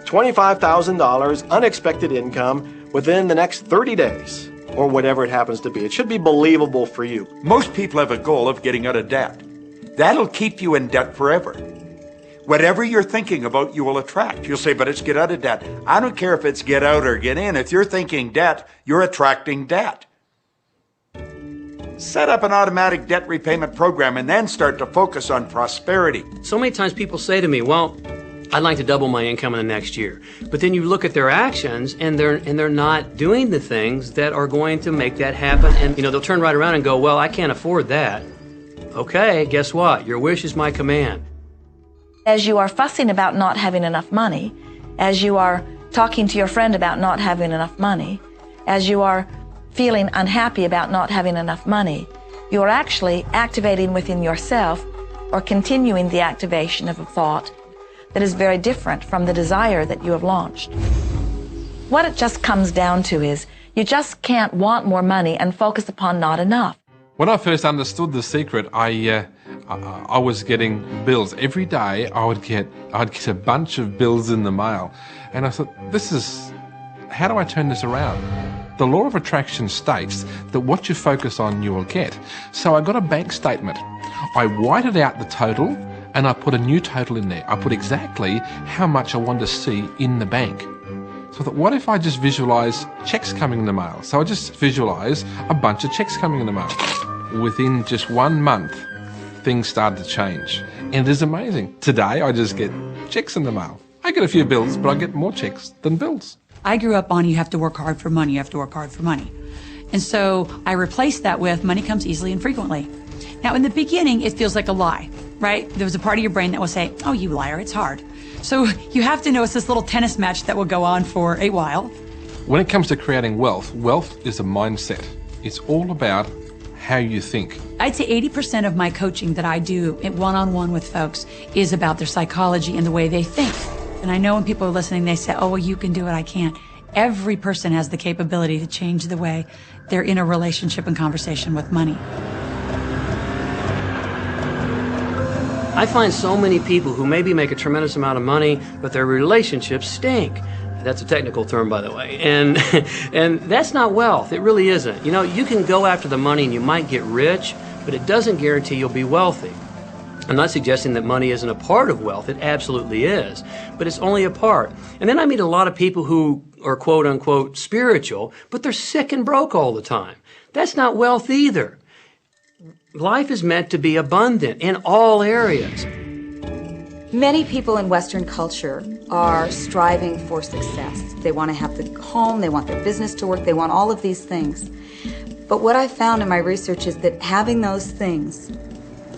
$25,000 unexpected income within the next 30 days. or whatever it happens to be. It should be believable for you. Most people have a goal of getting out of debt. That'll keep you in debt forever. Whatever you're thinking about, you will attract. You'll say, but it's get out of debt. I don't care if it's get out or get in. If you're thinking debt, you're attracting debt. Set up an automatic debt repayment program and then start to focus on prosperity. So many times people say to me, well, I'd like to double my income in the next year. But then you look at their actions and they're not doing the things that are going to make that happen. And they'll turn right around and go, well, I can't afford that. Okay, guess what? Your wish is my command. As you are fussing about not having enough money, as you are talking to your friend about not having enough money, as you are feeling unhappy about not having enough money, you are actually activating within yourself or continuing the activation of a thought that is very different from the desire that you have launched. What it just comes down to is you just can't want more money and focus upon not enough. When I first understood the secret, I was getting bills every day. I'd get a bunch of bills in the mail, and I thought, how do I turn this around? The law of attraction states that what you focus on, you will get. So I got a bank statement. I whited out the total, and I put a new total in there. I put exactly how much I wanted to see in the bank. So I thought, what if I just visualize checks coming in the mail? So I just visualize a bunch of checks coming in the mail. Within just 1 month, things started to change. And it is amazing. Today, I just get checks in the mail. I get a few bills, but I get more checks than bills. I grew up on you have to work hard for money, you have to work hard for money. And so I replaced that with money comes easily and frequently. Now, in the beginning, it feels like a lie, right? There was a part of your brain that will say, oh, you liar, it's hard. So you have to know it's this little tennis match that will go on for a while. When it comes to creating wealth, wealth is a mindset. It's all about how you think. I'd say 80% of my coaching that I do one-on-one with folks is about their psychology and the way they think. And I know when people are listening, they say, oh, well, you can do it, I can't. Every person has the capability to change the way they're in a relationship and conversation with money. I find so many people who maybe make a tremendous amount of money, but their relationships stink. That's a technical term, by the way. And that's not wealth. It really isn't. You can go after the money and you might get rich, but it doesn't guarantee you'll be wealthy. I'm not suggesting that money isn't a part of wealth. It absolutely is. But it's only a part. And then I meet a lot of people who are quote unquote spiritual, but they're sick and broke all the time. That's not wealth either. Life is meant to be abundant in all areas. Many people in Western culture are striving for success. They want to have the home, they want their business to work, they want all of these things. But what I found in my research is that having those things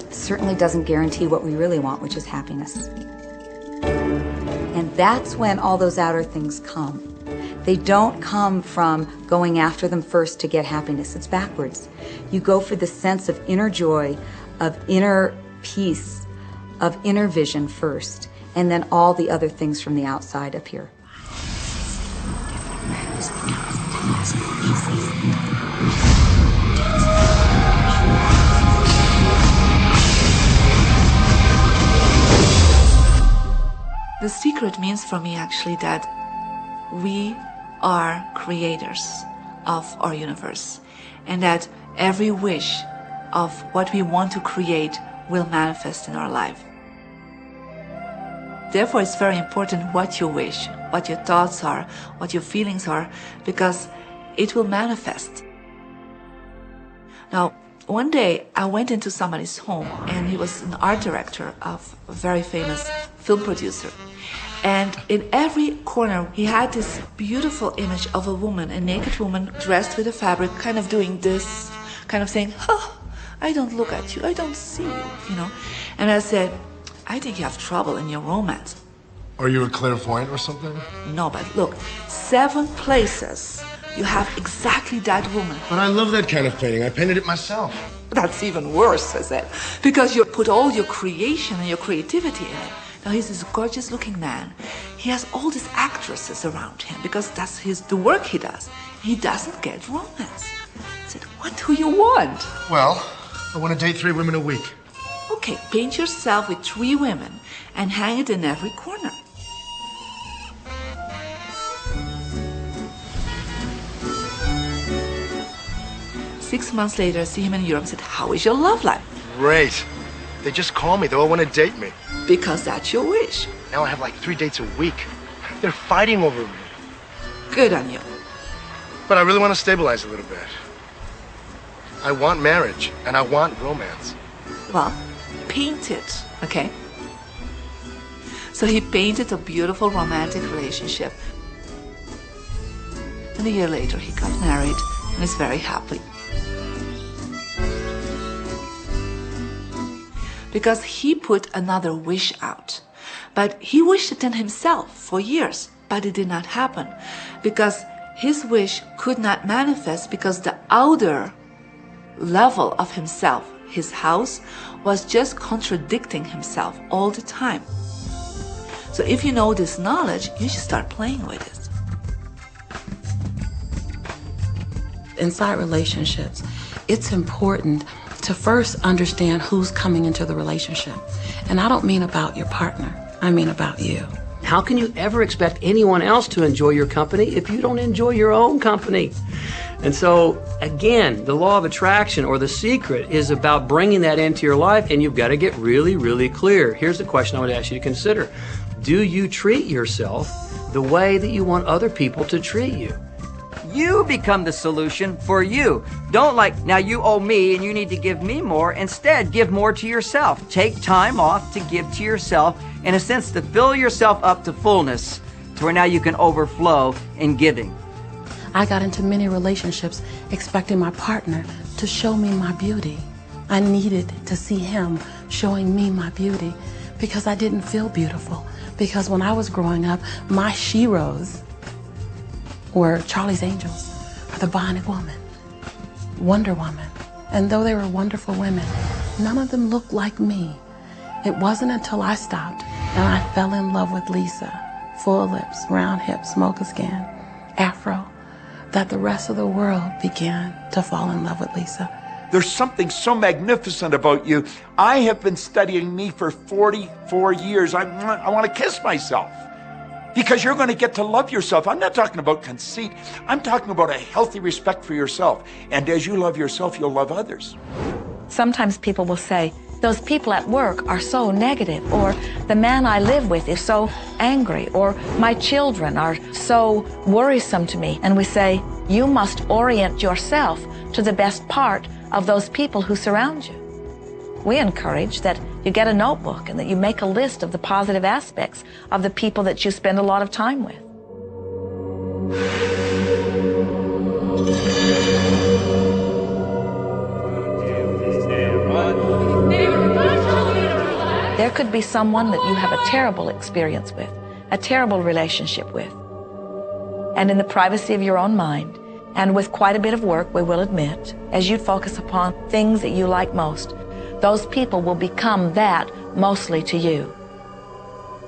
certainly doesn't guarantee what we really want, which is happiness. And that's when all those outer things come. They don't come from going after them first to get happiness. It's backwards. You go for the sense of inner joy, of inner peace, of inner vision first, and then all the other things from the outside appear. The secret means for me actually that we are creators of our universe, and that every wish of what we want to create will manifest in our life. Therefore, it's very important what you wish, what your thoughts are, what your feelings are, because it will manifest. Now, one day I went into somebody's home, and he was an art director of a very famous film producer. And in every corner, he had this beautiful image of a woman, a naked woman dressed with a fabric, kind of doing this, kind of saying, oh, I don't look at you, I don't see you, And I said, I think you have trouble in your romance. Are you a clairvoyant or something? No, but look, 7 places you have exactly that woman. But I love that kind of painting. I painted it myself. That's even worse, I said, because you put all your creation and your creativity in it. Now he's this gorgeous looking man. He has all these actresses around him because that's the work he does. He doesn't get romance. I said, what do you want? Well, I want to date 3 women a week. Okay, paint yourself with 3 women and hang it in every corner. 6 months later, I see him in Europe and said, how is your love life? Great. They just call me. They all want to date me. Because that's your wish. Now I have like 3 dates a week. They're fighting over me. Good on you. But I really want to stabilize a little bit. I want marriage, and I want romance. Well, paint it, okay? So he painted a beautiful romantic relationship. And a year later, he got married and is very happy. Because he put another wish out. But he wished it in himself for years, but it did not happen. Because his wish could not manifest because the outer level of himself, his house, was just contradicting himself all the time. So if you know this knowledge, you should start playing with it. Inside relationships, it's important to first understand who's coming into the relationship. And I don't mean about your partner, I mean about you. How can you ever expect anyone else to enjoy your company if you don't enjoy your own company? And so, again, the law of attraction or the secret is about bringing that into your life, and you've got to get really, really clear. Here's the question I would ask you to consider. Do you treat yourself the way that you want other people to treat you? You become the solution for you. Don't now you owe me and you need to give me more. Instead, give more to yourself. Take time off to give to yourself, in a sense, to fill yourself up to fullness, to where now you can overflow in giving. I got into many relationships expecting my partner to show me my beauty. I needed to see him showing me my beauty because I didn't feel beautiful. Because when I was growing up, my sheroes were Charlie's Angels, or the Bionic Woman, Wonder Woman. And though they were wonderful women, none of them looked like me. It wasn't until I stopped and I fell in love with Lisa, full lips, round hips, mocha skin, afro, that the rest of the world began to fall in love with Lisa. There's something so magnificent about you. I have been studying me for 44 years. I want to kiss myself. Because you're going to get to love yourself. I'm not talking about conceit. I'm talking about a healthy respect for yourself. And as you love yourself, you'll love others. Sometimes people will say, those people at work are so negative, or the man I live with is so angry, or my children are so worrisome to me. And we say, you must orient yourself to the best part of those people who surround you. We encourage that you get a notebook and that you make a list of the positive aspects of the people that you spend a lot of time with. There could be someone that you have a terrible experience with, a terrible relationship with. And in the privacy of your own mind, and with quite a bit of work, we will admit, as you focus upon things that you like most, those people will become that mostly to you.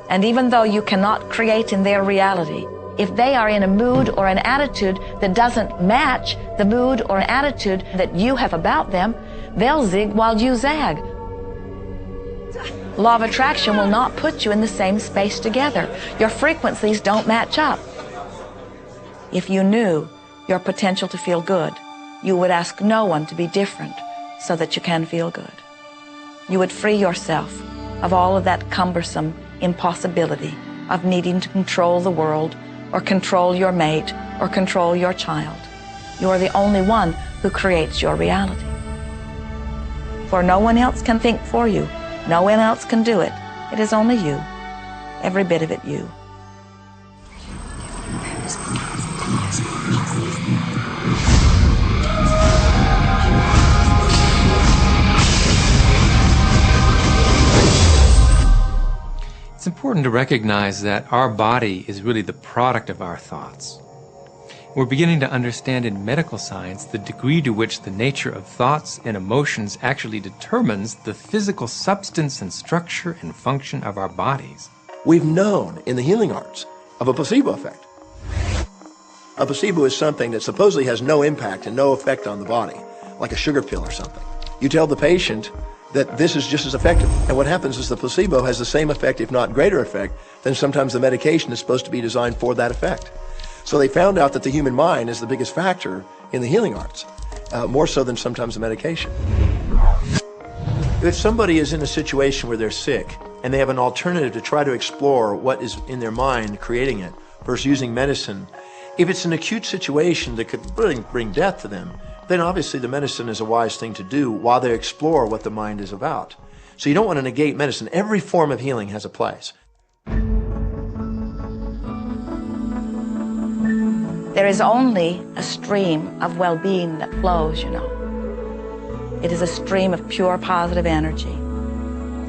And even though you cannot create in their reality, if they are in a mood or an attitude that doesn't match the mood or attitude that you have about them, they'll zig while you zag. Law of attraction will not put you in the same space together. Your frequencies don't match up. If you knew your potential to feel good, you would ask no one to be different so that you can feel good. You would free yourself of all of that cumbersome impossibility of needing to control the world or control your mate or control your child. You are the only one who creates your reality. For no one else can think for you. No one else can do it. It is only you. Every bit of it you. It's important to recognize that our body is really the product of our thoughts. We're beginning to understand in medical science the degree to which the nature of thoughts and emotions actually determines the physical substance and structure and function of our bodies. We've known in the healing arts of a placebo effect. A placebo is something that supposedly has no impact and no effect on the body, like a sugar pill or something. You tell the patient that this is just as effective. And what happens is the placebo has the same effect, if not greater effect, than sometimes the medication is supposed to be designed for that effect. So they found out that the human mind is the biggest factor in the healing arts. more so than sometimes the medication. If somebody is in a situation where they're sick and they have an alternative to try to explore what is in their mind creating it versus using medicine, if it's an acute situation that could bring death to them, then obviously the medicine is a wise thing to do while they explore what the mind is about. So you don't want to negate medicine. Every form of healing has a place. There is only a stream of well-being that flows, you know. It is a stream of pure positive energy.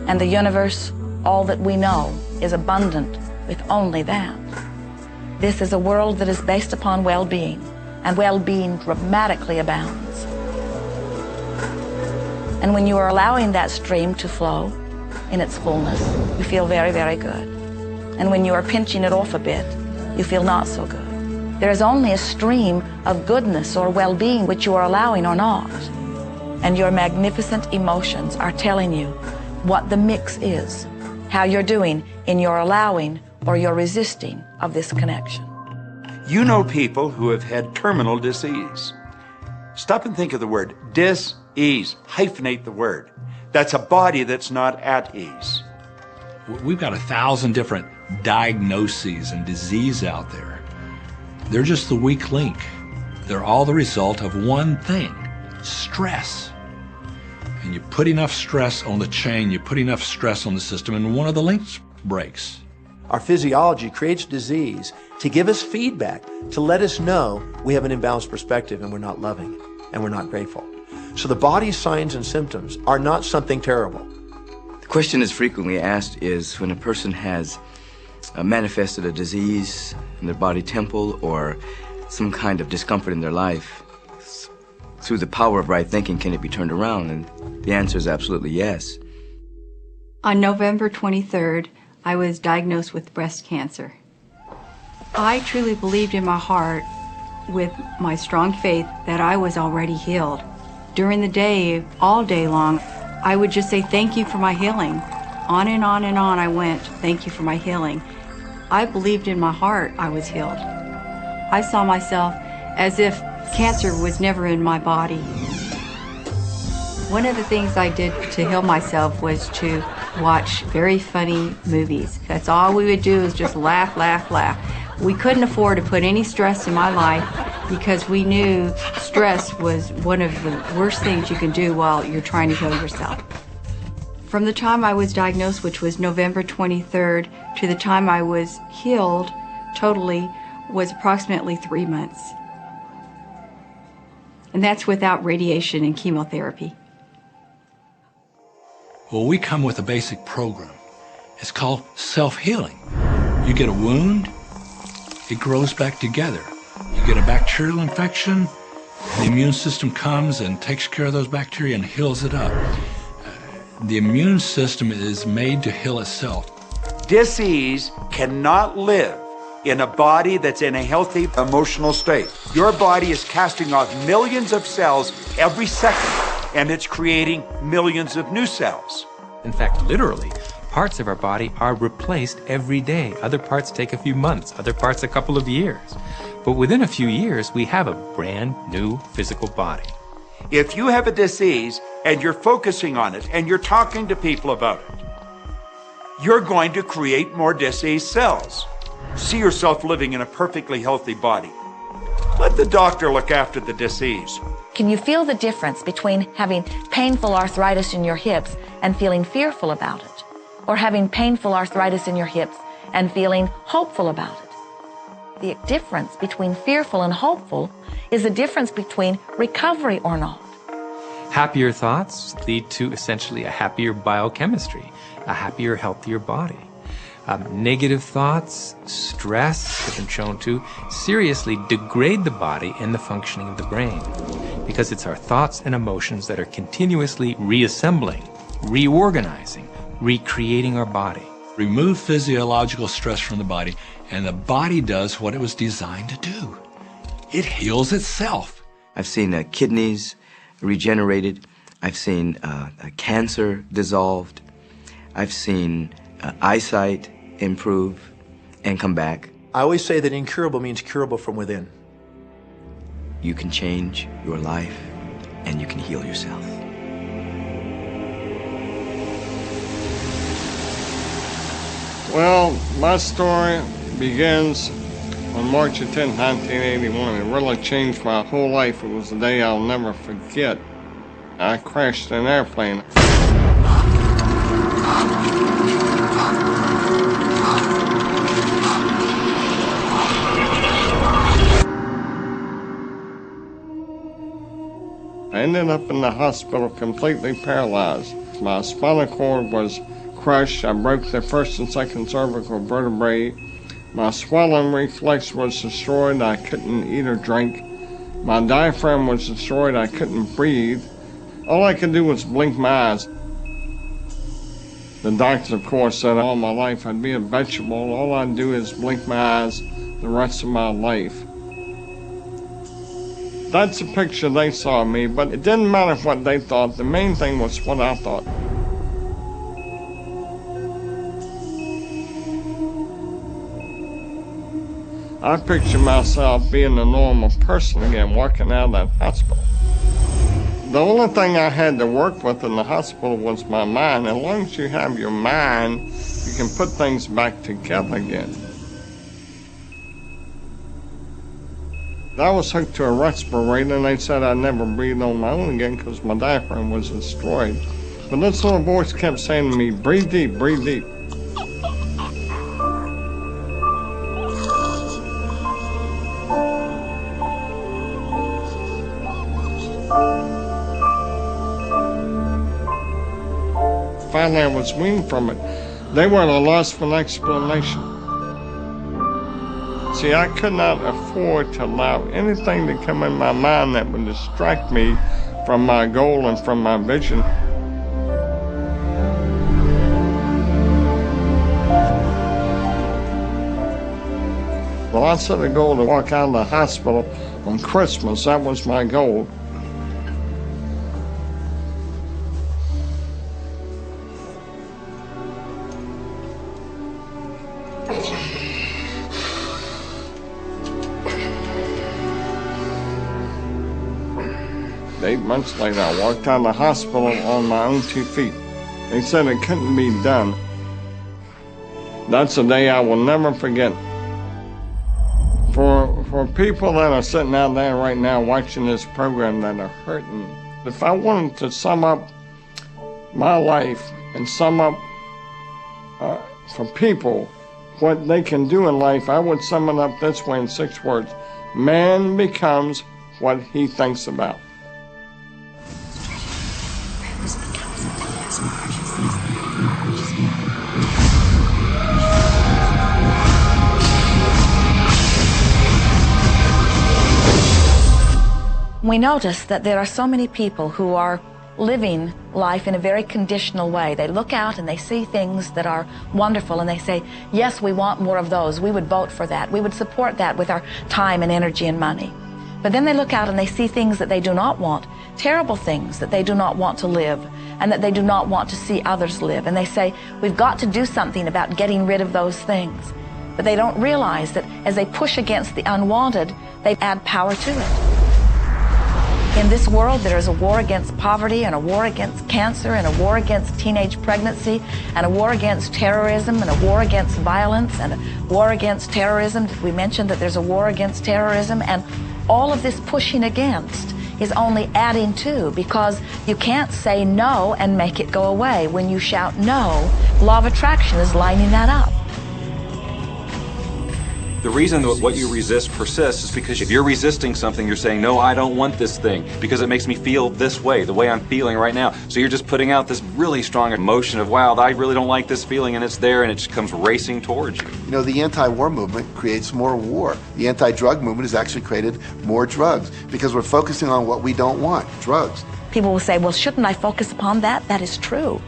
And the universe, all that we know, is abundant with only that. This is a world that is based upon well-being, and well-being dramatically abounds. And when you are allowing that stream to flow in its fullness, you feel very, very good. And when you are pinching it off a bit, you feel not so good. There is only a stream of goodness or well-being which you are allowing or not. And your magnificent emotions are telling you what the mix is, how you're doing in your allowing or your resisting of this connection. You know people who have had terminal disease. Stop and think of the word dis-ease. Hyphenate the word. That's a body that's not at ease. We've got 1,000 different diagnoses and disease out there. They're just the weak link. They're all the result of one thing: stress. And you put enough stress on the chain, you put enough stress on the system, and one of the links breaks. Our physiology creates disease to give us feedback, to let us know we have an imbalanced perspective and we're not loving and we're not grateful. So the body's signs and symptoms are not something terrible. The question that's frequently asked is when a person has manifested a disease in their body temple or some kind of discomfort in their life, through the power of right thinking, can it be turned around? And the answer is absolutely yes. On November 23rd, I was diagnosed with breast cancer. I truly believed in my heart, with my strong faith, that I was already healed. During the day, all day long, I would just say, thank you for my healing. On and on and on I went, thank you for my healing. I believed in my heart I was healed. I saw myself as if cancer was never in my body. One of the things I did to heal myself was to watch very funny movies. That's all we would do, is just laugh, laugh, laugh. We couldn't afford to put any stress in my life because we knew stress was one of the worst things you can do while you're trying to heal yourself. From the time I was diagnosed, which was November 23rd, to the time I was healed totally was approximately 3 months. And that's without radiation and chemotherapy. Well, we come with a basic program. It's called self-healing. You get a wound, it grows back together. You get a bacterial infection, the immune system comes and takes care of those bacteria and heals it up. The immune system is made to heal itself. Dis-ease cannot live in a body that's in a healthy emotional state. Your body is casting off millions of cells every second, and it's creating millions of new cells. In fact, literally, parts of our body are replaced every day. Other parts take a few months, other parts a couple of years. But within a few years, we have a brand new physical body. If you have a disease and you're focusing on it and you're talking to people about it, you're going to create more disease cells. See yourself living in a perfectly healthy body. Let the doctor look after the disease. Can you feel the difference between having painful arthritis in your hips and feeling fearful about it, or having painful arthritis in your hips and feeling hopeful about it? The difference between fearful and hopeful is the difference between recovery or not. Happier thoughts lead to essentially a happier biochemistry, a happier, healthier body. Negative thoughts, stress, have been shown to seriously degrade the body and the functioning of the brain, because it's our thoughts and emotions that are continuously reassembling, reorganizing, recreating our body. Remove physiological stress from the body, and the body does what it was designed to do. It heals itself. I've seen kidneys regenerated. I've seen cancer dissolved. I've seen eyesight improve and come back. I always say that incurable means curable from within. You can change your life and you can heal yourself. Well, my story begins on March 10, 1981. It really changed my whole life. It was a day I'll never forget. I crashed an airplane. I ended up in the hospital completely paralyzed. My spinal cord was crushed. I broke the first and second cervical vertebrae. My swallowing reflex was destroyed. I couldn't eat or drink. My diaphragm was destroyed. I couldn't breathe. All I could do was blink my eyes. The doctors, of course, said all my life I'd be a vegetable. All I'd do is blink my eyes the rest of my life. That's the picture they saw of me, but it didn't matter what they thought. The main thing was what I thought. I picture myself being a normal person again, walking out of that hospital. The only thing I had to work with in the hospital was my mind. As long as you have your mind, you can put things back together again. I was hooked to a respirator, and they said I'd never breathe on my own again because my diaphragm was destroyed. But this little voice kept saying to me, breathe deep, breathe deep. Finally, I was weaned from it. They were at a loss for an explanation. See, I could not afford to allow anything to come in my mind that would distract me from my goal and from my vision. Well, I set a goal to walk out of the hospital on Christmas. That was my goal. Eight months later, I walked out of the hospital on my own 2 feet. They said it couldn't be done. That's a day I will never forget. For people that are sitting out there right now watching this program that are hurting, if I wanted to sum up my life and sum up for people what they can do in life, I would sum it up this way in 6 words. Man becomes what he thinks about. We notice that there are so many people who are living life in a very conditional way. They look out and they see things that are wonderful and they say, yes, we want more of those. We would vote for that. We would support that with our time and energy and money. But then they look out and they see things that they do not want, terrible things that they do not want to live and that they do not want to see others live. And they say, we've got to do something about getting rid of those things. But they don't realize that as they push against the unwanted, they add power to it. In this world, there is a war against poverty and a war against cancer and a war against teenage pregnancy and a war against terrorism and a war against violence and a war against terrorism. We mentioned that there's a war against terrorism, and all of this pushing against is only adding to, because you can't say no and make it go away. When you shout no, law of attraction is lining that up. The reason that what you resist persists is because if you're resisting something, you're saying, no, I don't want this thing because it makes me feel this way, the way I'm feeling right now. So you're just putting out this really strong emotion of, wow, I really don't like this feeling, and it's there, and it just comes racing towards you. You know, the anti-war movement creates more war. The anti-drug movement has actually created more drugs because we're focusing on what we don't want, drugs. People will say, well, shouldn't I focus upon that? That is true.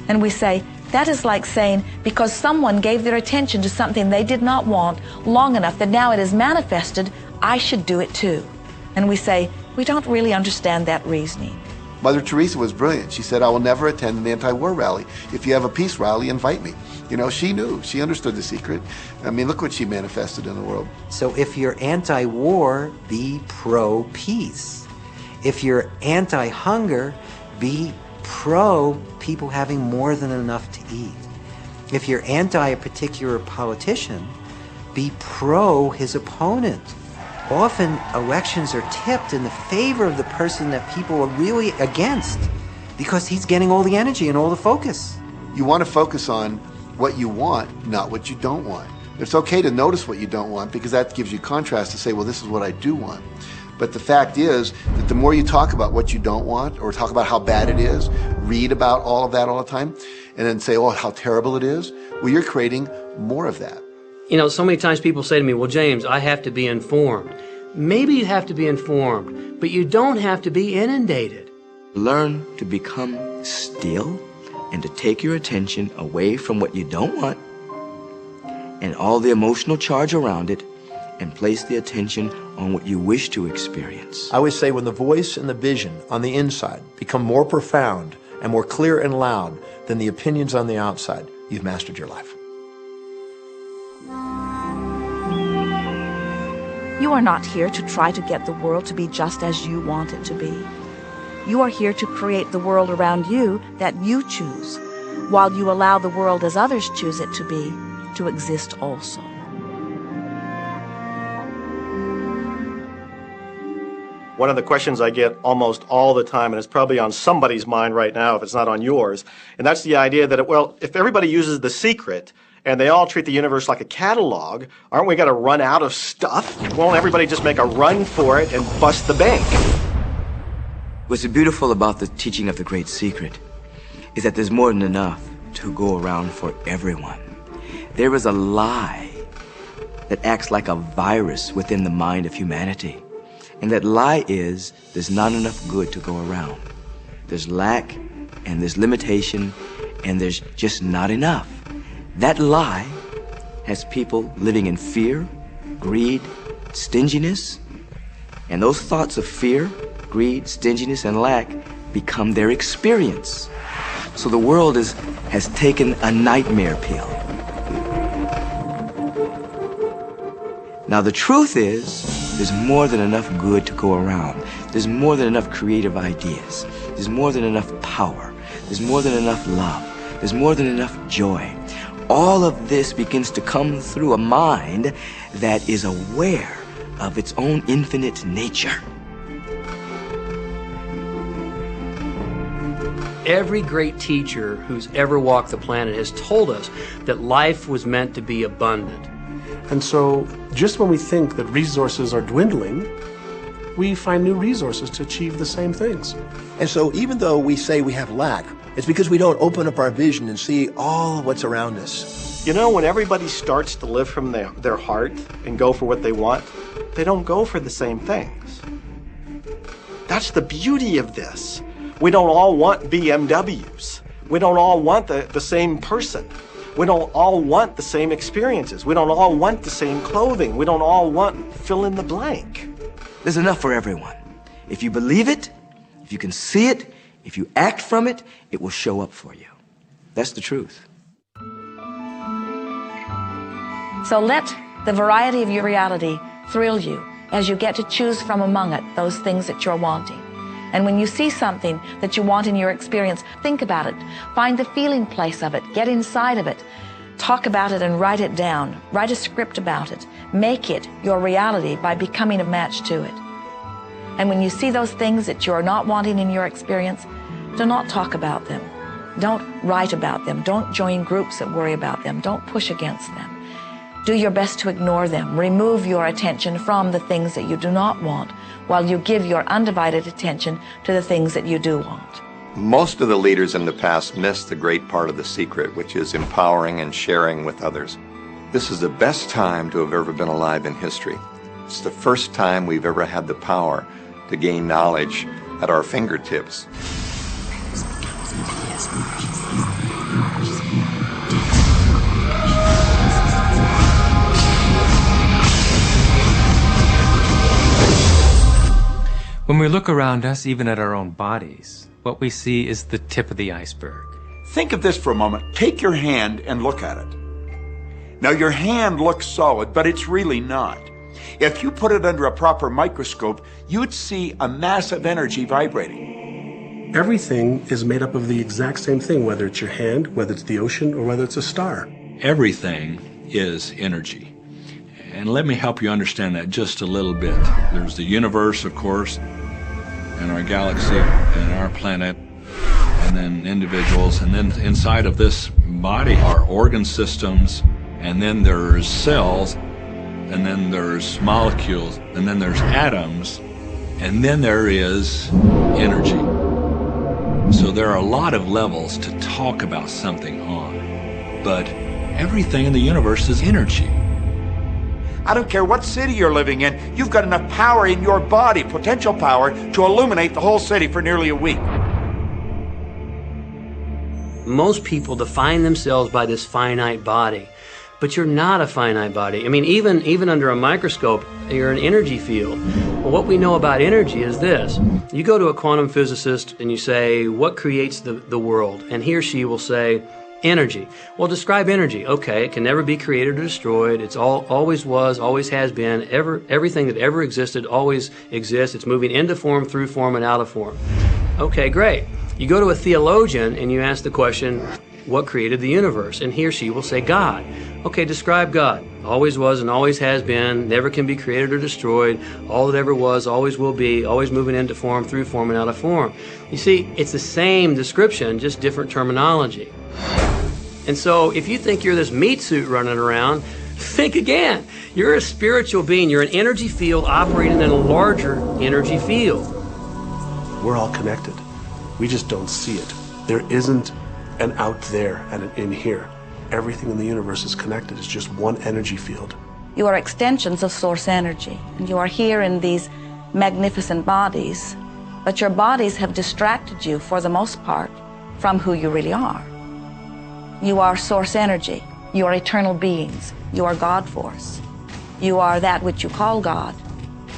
And we say, that is like saying, because someone gave their attention to something they did not want long enough that now it is manifested, I should do it too. And we say, we don't really understand that reasoning. Mother Teresa was brilliant. She said, I will never attend an anti-war rally. If you have a peace rally, invite me. You know, she knew. She understood the secret. I mean, look what she manifested in the world. So if you're anti-war, be pro-peace. If you're anti-hunger, be pro people having more than enough to eat. If you're anti a particular politician, be pro his opponent. Often elections are tipped in the favor of the person that people are really against because he's getting all the energy and all the focus. You want to focus on what you want, not what you don't want. It's okay to notice what you don't want because that gives you contrast to say, well, this is what I do want. But the fact is that the more you talk about what you don't want or talk about how bad it is, read about all of that all the time, and then say, oh, how terrible it is, well, you're creating more of that. You know, so many times people say to me, well, James, I have to be informed. Maybe you have to be informed, but you don't have to be inundated. Learn to become still and to take your attention away from what you don't want and all the emotional charge around it and place the attention on what you wish to experience. I always say when the voice and the vision on the inside become more profound and more clear and loud than the opinions on the outside, you've mastered your life. You are not here to try to get the world to be just as you want it to be. You are here to create the world around you that you choose, while you allow the world as others choose it to be, to exist also. One of the questions I get almost all the time, and it's probably on somebody's mind right now if it's not on yours, and that's the idea that, well, if everybody uses The Secret and they all treat the universe like a catalog, aren't we going to run out of stuff? Won't everybody just make a run for it and bust the bank? What's beautiful about the teaching of the Great Secret is that there's more than enough to go around for everyone. There is a lie that acts like a virus within the mind of humanity. And that lie is there's not enough good to go around. There's lack and there's limitation and there's just not enough. That lie has people living in fear, greed, stinginess, and those thoughts of fear, greed, stinginess, and lack become their experience. So the world has taken a nightmare pill. Now the truth is, there's more than enough good to go around. There's more than enough creative ideas. There's more than enough power. There's more than enough love. There's more than enough joy. All of this begins to come through a mind that is aware of its own infinite nature. Every great teacher who's ever walked the planet has told us that life was meant to be abundant. And so just when we think that resources are dwindling, we find new resources to achieve the same things. And so even though we say we have lack, it's because we don't open up our vision and see all of what's around us. You know, when everybody starts to live from their heart and go for what they want, they don't go for the same things. That's the beauty of this. We don't all want BMWs. We don't all want the same person. We don't all want the same experiences. We don't all want the same clothing. We don't all want fill in the blank. There's enough for everyone. If you believe it, if you can see it, if you act from it, it will show up for you. That's the truth. So let the variety of your reality thrill you as you get to choose from among it those things that you're wanting. And when you see something that you want in your experience, think about it. Find the feeling place of it. Get inside of it. Talk about it and write it down. Write a script about it. Make it your reality by becoming a match to it. And when you see those things that you're not wanting in your experience, do not talk about them. Don't write about them. Don't join groups that worry about them. Don't push against them. Do your best to ignore them. Remove your attention from the things that you do not want, while you give your undivided attention to the things that you do want. Most of the leaders in the past missed the great part of the secret, which is empowering and sharing with others. This is the best time to have ever been alive in history. It's the first time we've ever had the power to gain knowledge at our fingertips. When we look around us, even at our own bodies, what we see is the tip of the iceberg. Think of this for a moment. Take your hand and look at it. Now, your hand looks solid, but it's really not. If you put it under a proper microscope, you'd see a massive energy vibrating. Everything is made up of the exact same thing, whether it's your hand, whether it's the ocean, or whether it's a star. Everything is energy. And let me help you understand that just a little bit. There's the universe, of course, and our galaxy, and our planet, and then individuals, and then inside of this body are organ systems, and then there's cells, and then there's molecules, and then there's atoms, and then there is energy. So there are a lot of levels to talk about something on, but everything in the universe is energy. I don't care what city you're living in, you've got enough power in your body, potential power, to illuminate the whole city for nearly a week. Most people define themselves by this finite body, but you're not a finite body. I mean, even under a microscope, you're an energy field. Well, what we know about energy is this. You go to a quantum physicist and you say, what creates the world? And he or she will say, energy. Well, describe energy. Okay, it can never be created or destroyed. It's always was, always has been. Everything that ever existed always exists. It's moving into form, through form, and out of form. Okay, great. You go to a theologian and you ask the question, what created the universe? And he or she will say, God. Okay, describe God. Always was and always has been, never can be created or destroyed, all that ever was, always will be, always moving into form, through form, and out of form. You see, it's the same description, just different terminology. And so if you think you're this meat suit running around, think again. You're a spiritual being. You're an energy field operating in a larger energy field. We're all connected. We just don't see it. There isn't an out there and an in here. Everything in the universe is connected. It's just one energy field. You are extensions of source energy, and you are here in these magnificent bodies, but your bodies have distracted you, for the most part, from who you really are. You are source energy. You are eternal beings. You are God force. You are that which you call God.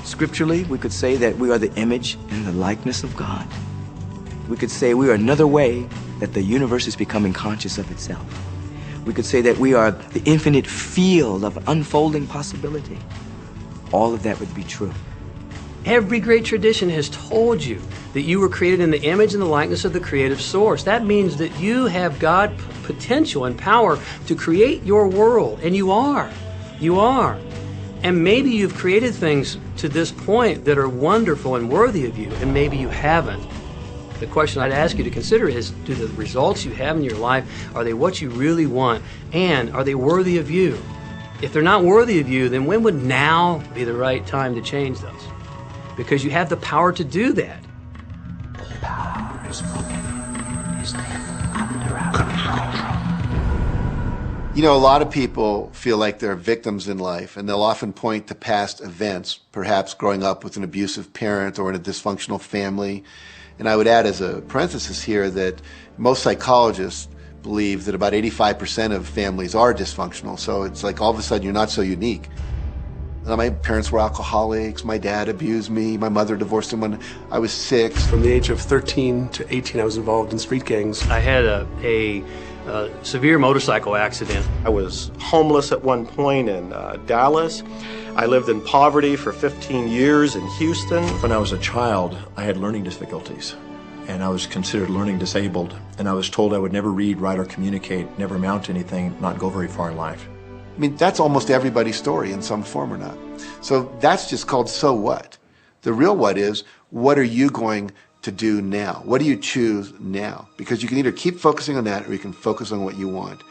Scripturally, we could say that we are the image and the likeness of God. We could say we are another way that the universe is becoming conscious of itself. We could say that we are the infinite field of unfolding possibility. All of that would be true. Every great tradition has told you that you were created in the image and the likeness of the creative source. That means that you have God potential and power to create your world, and you are. You are. And maybe you've created things to this point that are wonderful and worthy of you, and maybe you haven't. The question I'd ask you to consider is, do the results you have in your life, are they what you really want? And are they worthy of you? If they're not worthy of you, then when would now be the right time to change those? Because you have the power to do that. The power is broken. Is under our control. You know, a lot of people feel like they're victims in life, and they'll often point to past events, perhaps growing up with an abusive parent or in a dysfunctional family. And I would add as a parenthesis here that most psychologists believe that about 85% of families are dysfunctional. So it's like all of a sudden you're not so unique. My parents were alcoholics, my dad abused me, my mother divorced him when I was 6. From the age of 13 to 18, I was involved in street gangs. I had a severe motorcycle accident. I was homeless at one point in Dallas. I lived in poverty for 15 years in Houston. When I was a child, I had learning difficulties, and I was considered learning disabled, and I was told I would never read, write, or communicate, never amount to anything, not go very far in life. I mean, that's almost everybody's story in some form or not. So that's just called so what. The real what is, what are you going to do now? What do you choose now? Because you can either keep focusing on that or you can focus on what you want.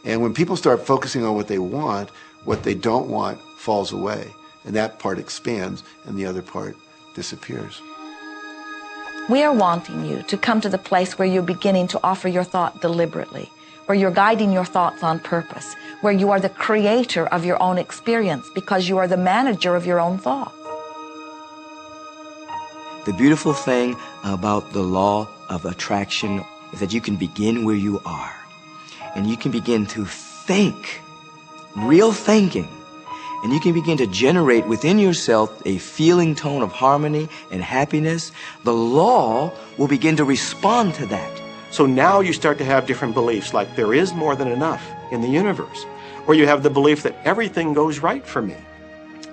And when people start focusing on what they want, what they don't want falls away. And that part expands and the other part disappears. We are wanting you to come to the place where you're beginning to offer your thought deliberately, where you're guiding your thoughts on purpose, where you are the creator of your own experience because you are the manager of your own thoughts. The beautiful thing about the law of attraction is that you can begin where you are, and you can begin to think, real thinking, and you can begin to generate within yourself a feeling tone of harmony and happiness. The law will begin to respond to that. So now you start to have different beliefs, like there is more than enough in the universe, or you have the belief that everything goes right for me.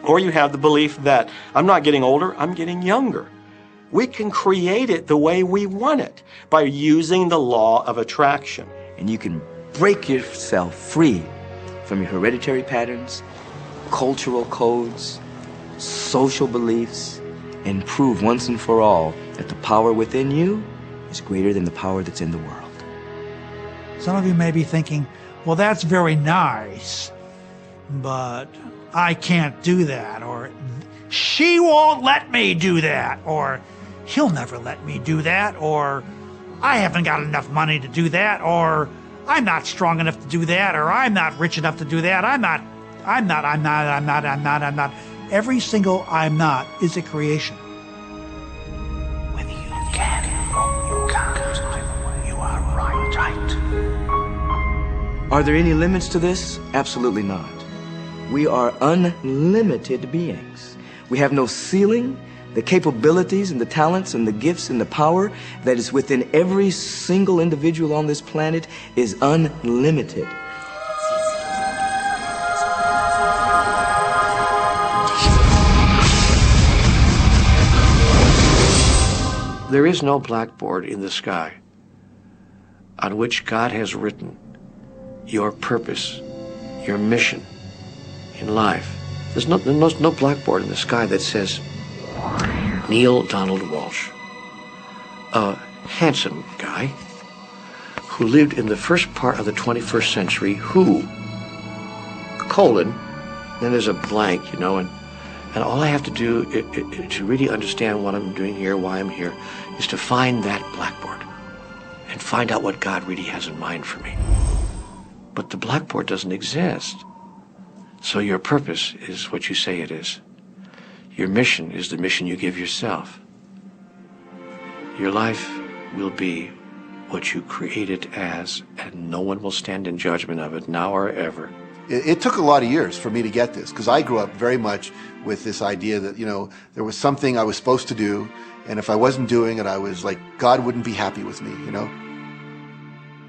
Or you have the belief that I'm not getting older, I'm getting younger. We can create it the way we want it by using the law of attraction. And you can break yourself free from your hereditary patterns, cultural codes, social beliefs, and prove once and for all that the power within you is greater than the power that's in the world. Some of you may be thinking, well, that's very nice, but I can't do that, or she won't let me do that, or he'll never let me do that, or I haven't got enough money to do that, or I'm not strong enough to do that, or I'm not rich enough to do that, I'm not. Every single I'm not is a creation. Whether you can or you can't, you are right. Are there any limits to this? Absolutely not. We are unlimited beings. We have no ceiling. The capabilities and the talents and the gifts and the power that is within every single individual on this planet is unlimited. There is no blackboard in the sky on which God has written your purpose, your mission in life. There's no blackboard in the sky that says Neil Donald Walsh, a handsome guy who lived in the first part of the 21st century, who, then there's a blank, and all I have to do to really understand what I'm doing here, why I'm here, is to find that blackboard and find out what God really has in mind for me. But the blackboard doesn't exist. So your purpose is what you say it is. Your mission is the mission you give yourself. Your life will be what you create it as, and no one will stand in judgment of it now or ever. It took a lot of years for me to get this, because I grew up very much with this idea that, there was something I was supposed to do, and if I wasn't doing it, I was like, God wouldn't be happy with me,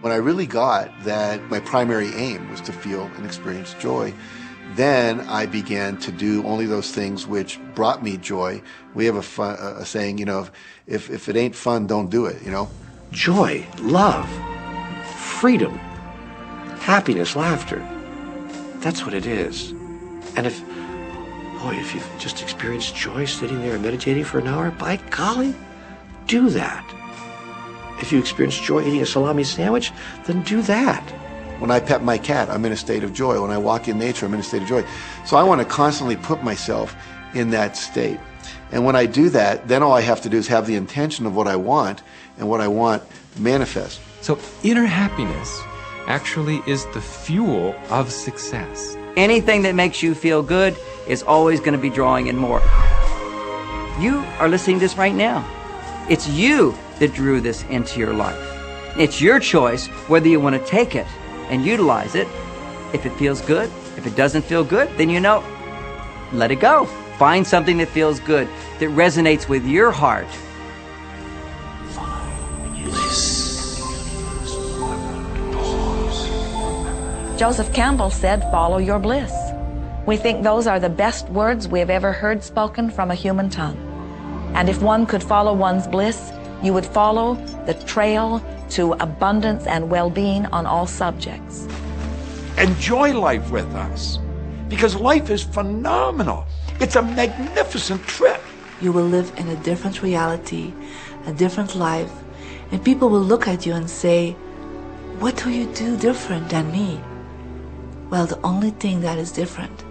When I really got that my primary aim was to feel and experience joy, then I began to do only those things which brought me joy. We have a saying, if it ain't fun, don't do it, Joy, love, freedom, happiness, laughter. That's what it is. And if you've just experienced joy sitting there and meditating for an hour, by golly, do that. If you experience joy eating a salami sandwich, then do that. When I pet my cat, I'm in a state of joy. When I walk in nature, I'm in a state of joy. So I want to constantly put myself in that state. And when I do that, then all I have to do is have the intention of what I want, and what I want manifest. So inner happiness actually is the fuel of success. Anything that makes you feel good is always going to be drawing in more. You are listening to this right now. It's you that drew this into your life. It's your choice whether you want to take it and utilize it. If it feels good, if it doesn't feel good, then let it go. Find something that feels good, that resonates with your heart. Joseph Campbell said, follow your bliss. We think those are the best words we have ever heard spoken from a human tongue. And if one could follow one's bliss, you would follow the trail to abundance and well-being on all subjects. Enjoy life with us, because life is phenomenal. It's a magnificent trip. You will live in a different reality, a different life, and people will look at you and say, what do you do different than me? Well, the only thing that is different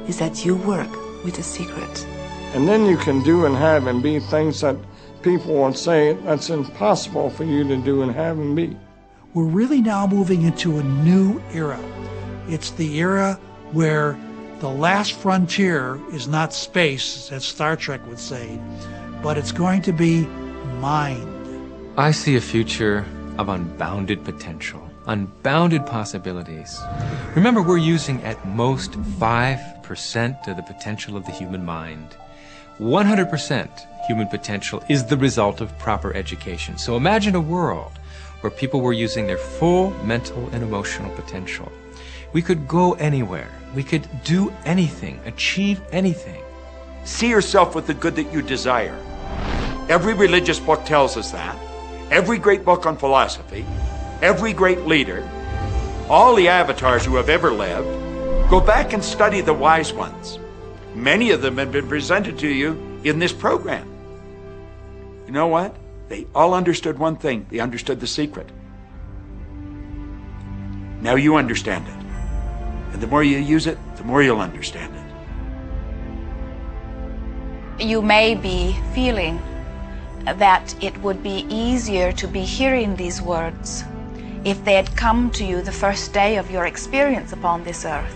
is that you work with the secret. And then you can do and have and be things that people would say that's impossible for you to do and have and be. We're really now moving into a new era. It's the era where the last frontier is not space, as Star Trek would say, but it's going to be mind. I see a future of unbounded potential, unbounded possibilities. Remember, we're using at most 5% of the potential of the human mind. 100% human potential is the result of proper education. So imagine a world where people were using their full mental and emotional potential. We could go anywhere. We could do anything, achieve anything. See yourself with the good that you desire. Every religious book tells us that. Every great book on philosophy, every great leader, all the avatars who have ever lived. Go back and study the wise ones. Many of them have been presented to you in this program. You know what? They all understood one thing. They understood the secret. Now you understand it. And the more you use it, the more you'll understand it. You may be feeling that it would be easier to be hearing these words if they had come to you the first day of your experience upon this earth.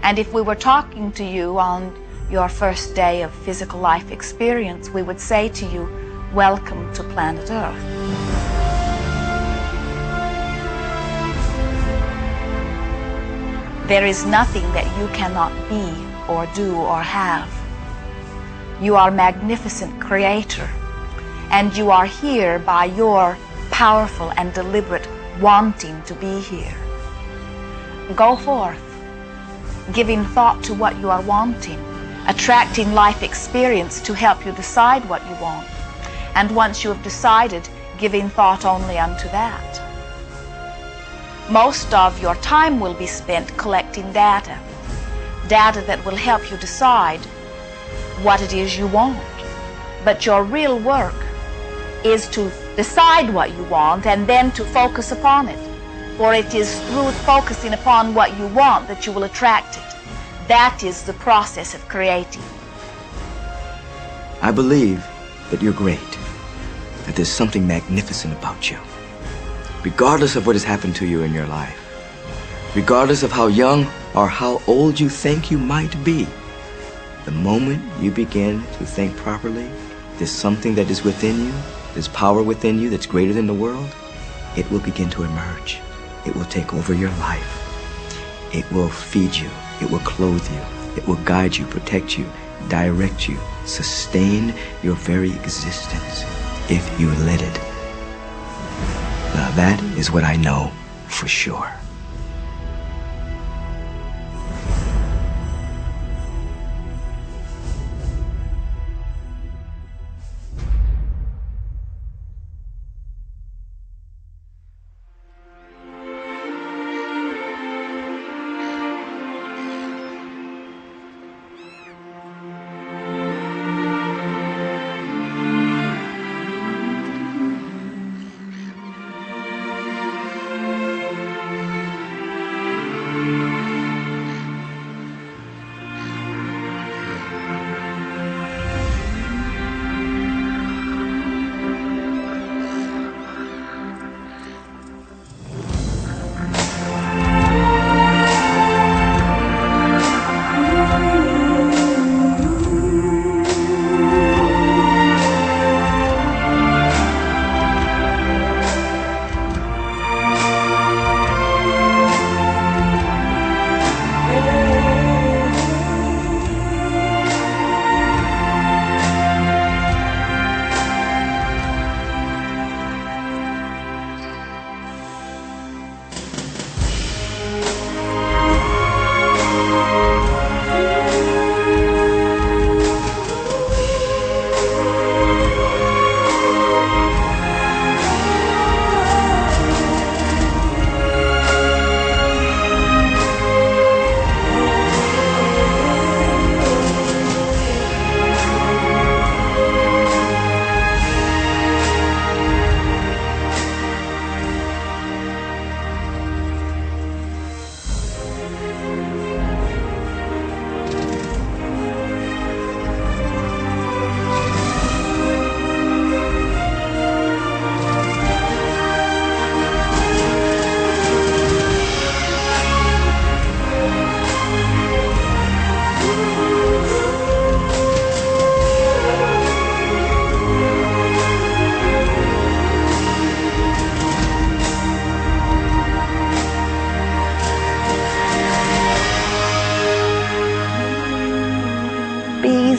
And if we were talking to you on your first day of physical life experience, we would say to you, welcome to planet Earth. There is nothing that you cannot be or do or have. You are a magnificent creator, and you are here by your powerful and deliberate wanting to be here. Go forth, giving thought to what you are wanting, attracting life experience to help you decide what you want, and once you have decided, giving thought only unto that. Most of your time will be spent collecting data that will help you decide what it is you want. But your real work is to decide what you want and then to focus upon it. For it is through focusing upon what you want that you will attract it. That is the process of creating. I believe that you're great, that there's something magnificent about you. Regardless of what has happened to you in your life, regardless of how young or how old you think you might be, the moment you begin to think properly, there's something that is within you, there's power within you that's greater than the world, it will begin to emerge. It will take over your life. It will feed you. It will clothe you. It will guide you, protect you, direct you, sustain your very existence if you let it. Now that is what I know for sure.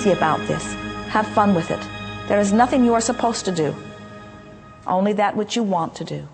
About this. Have fun with it. There is nothing you are supposed to do, only that which you want to do.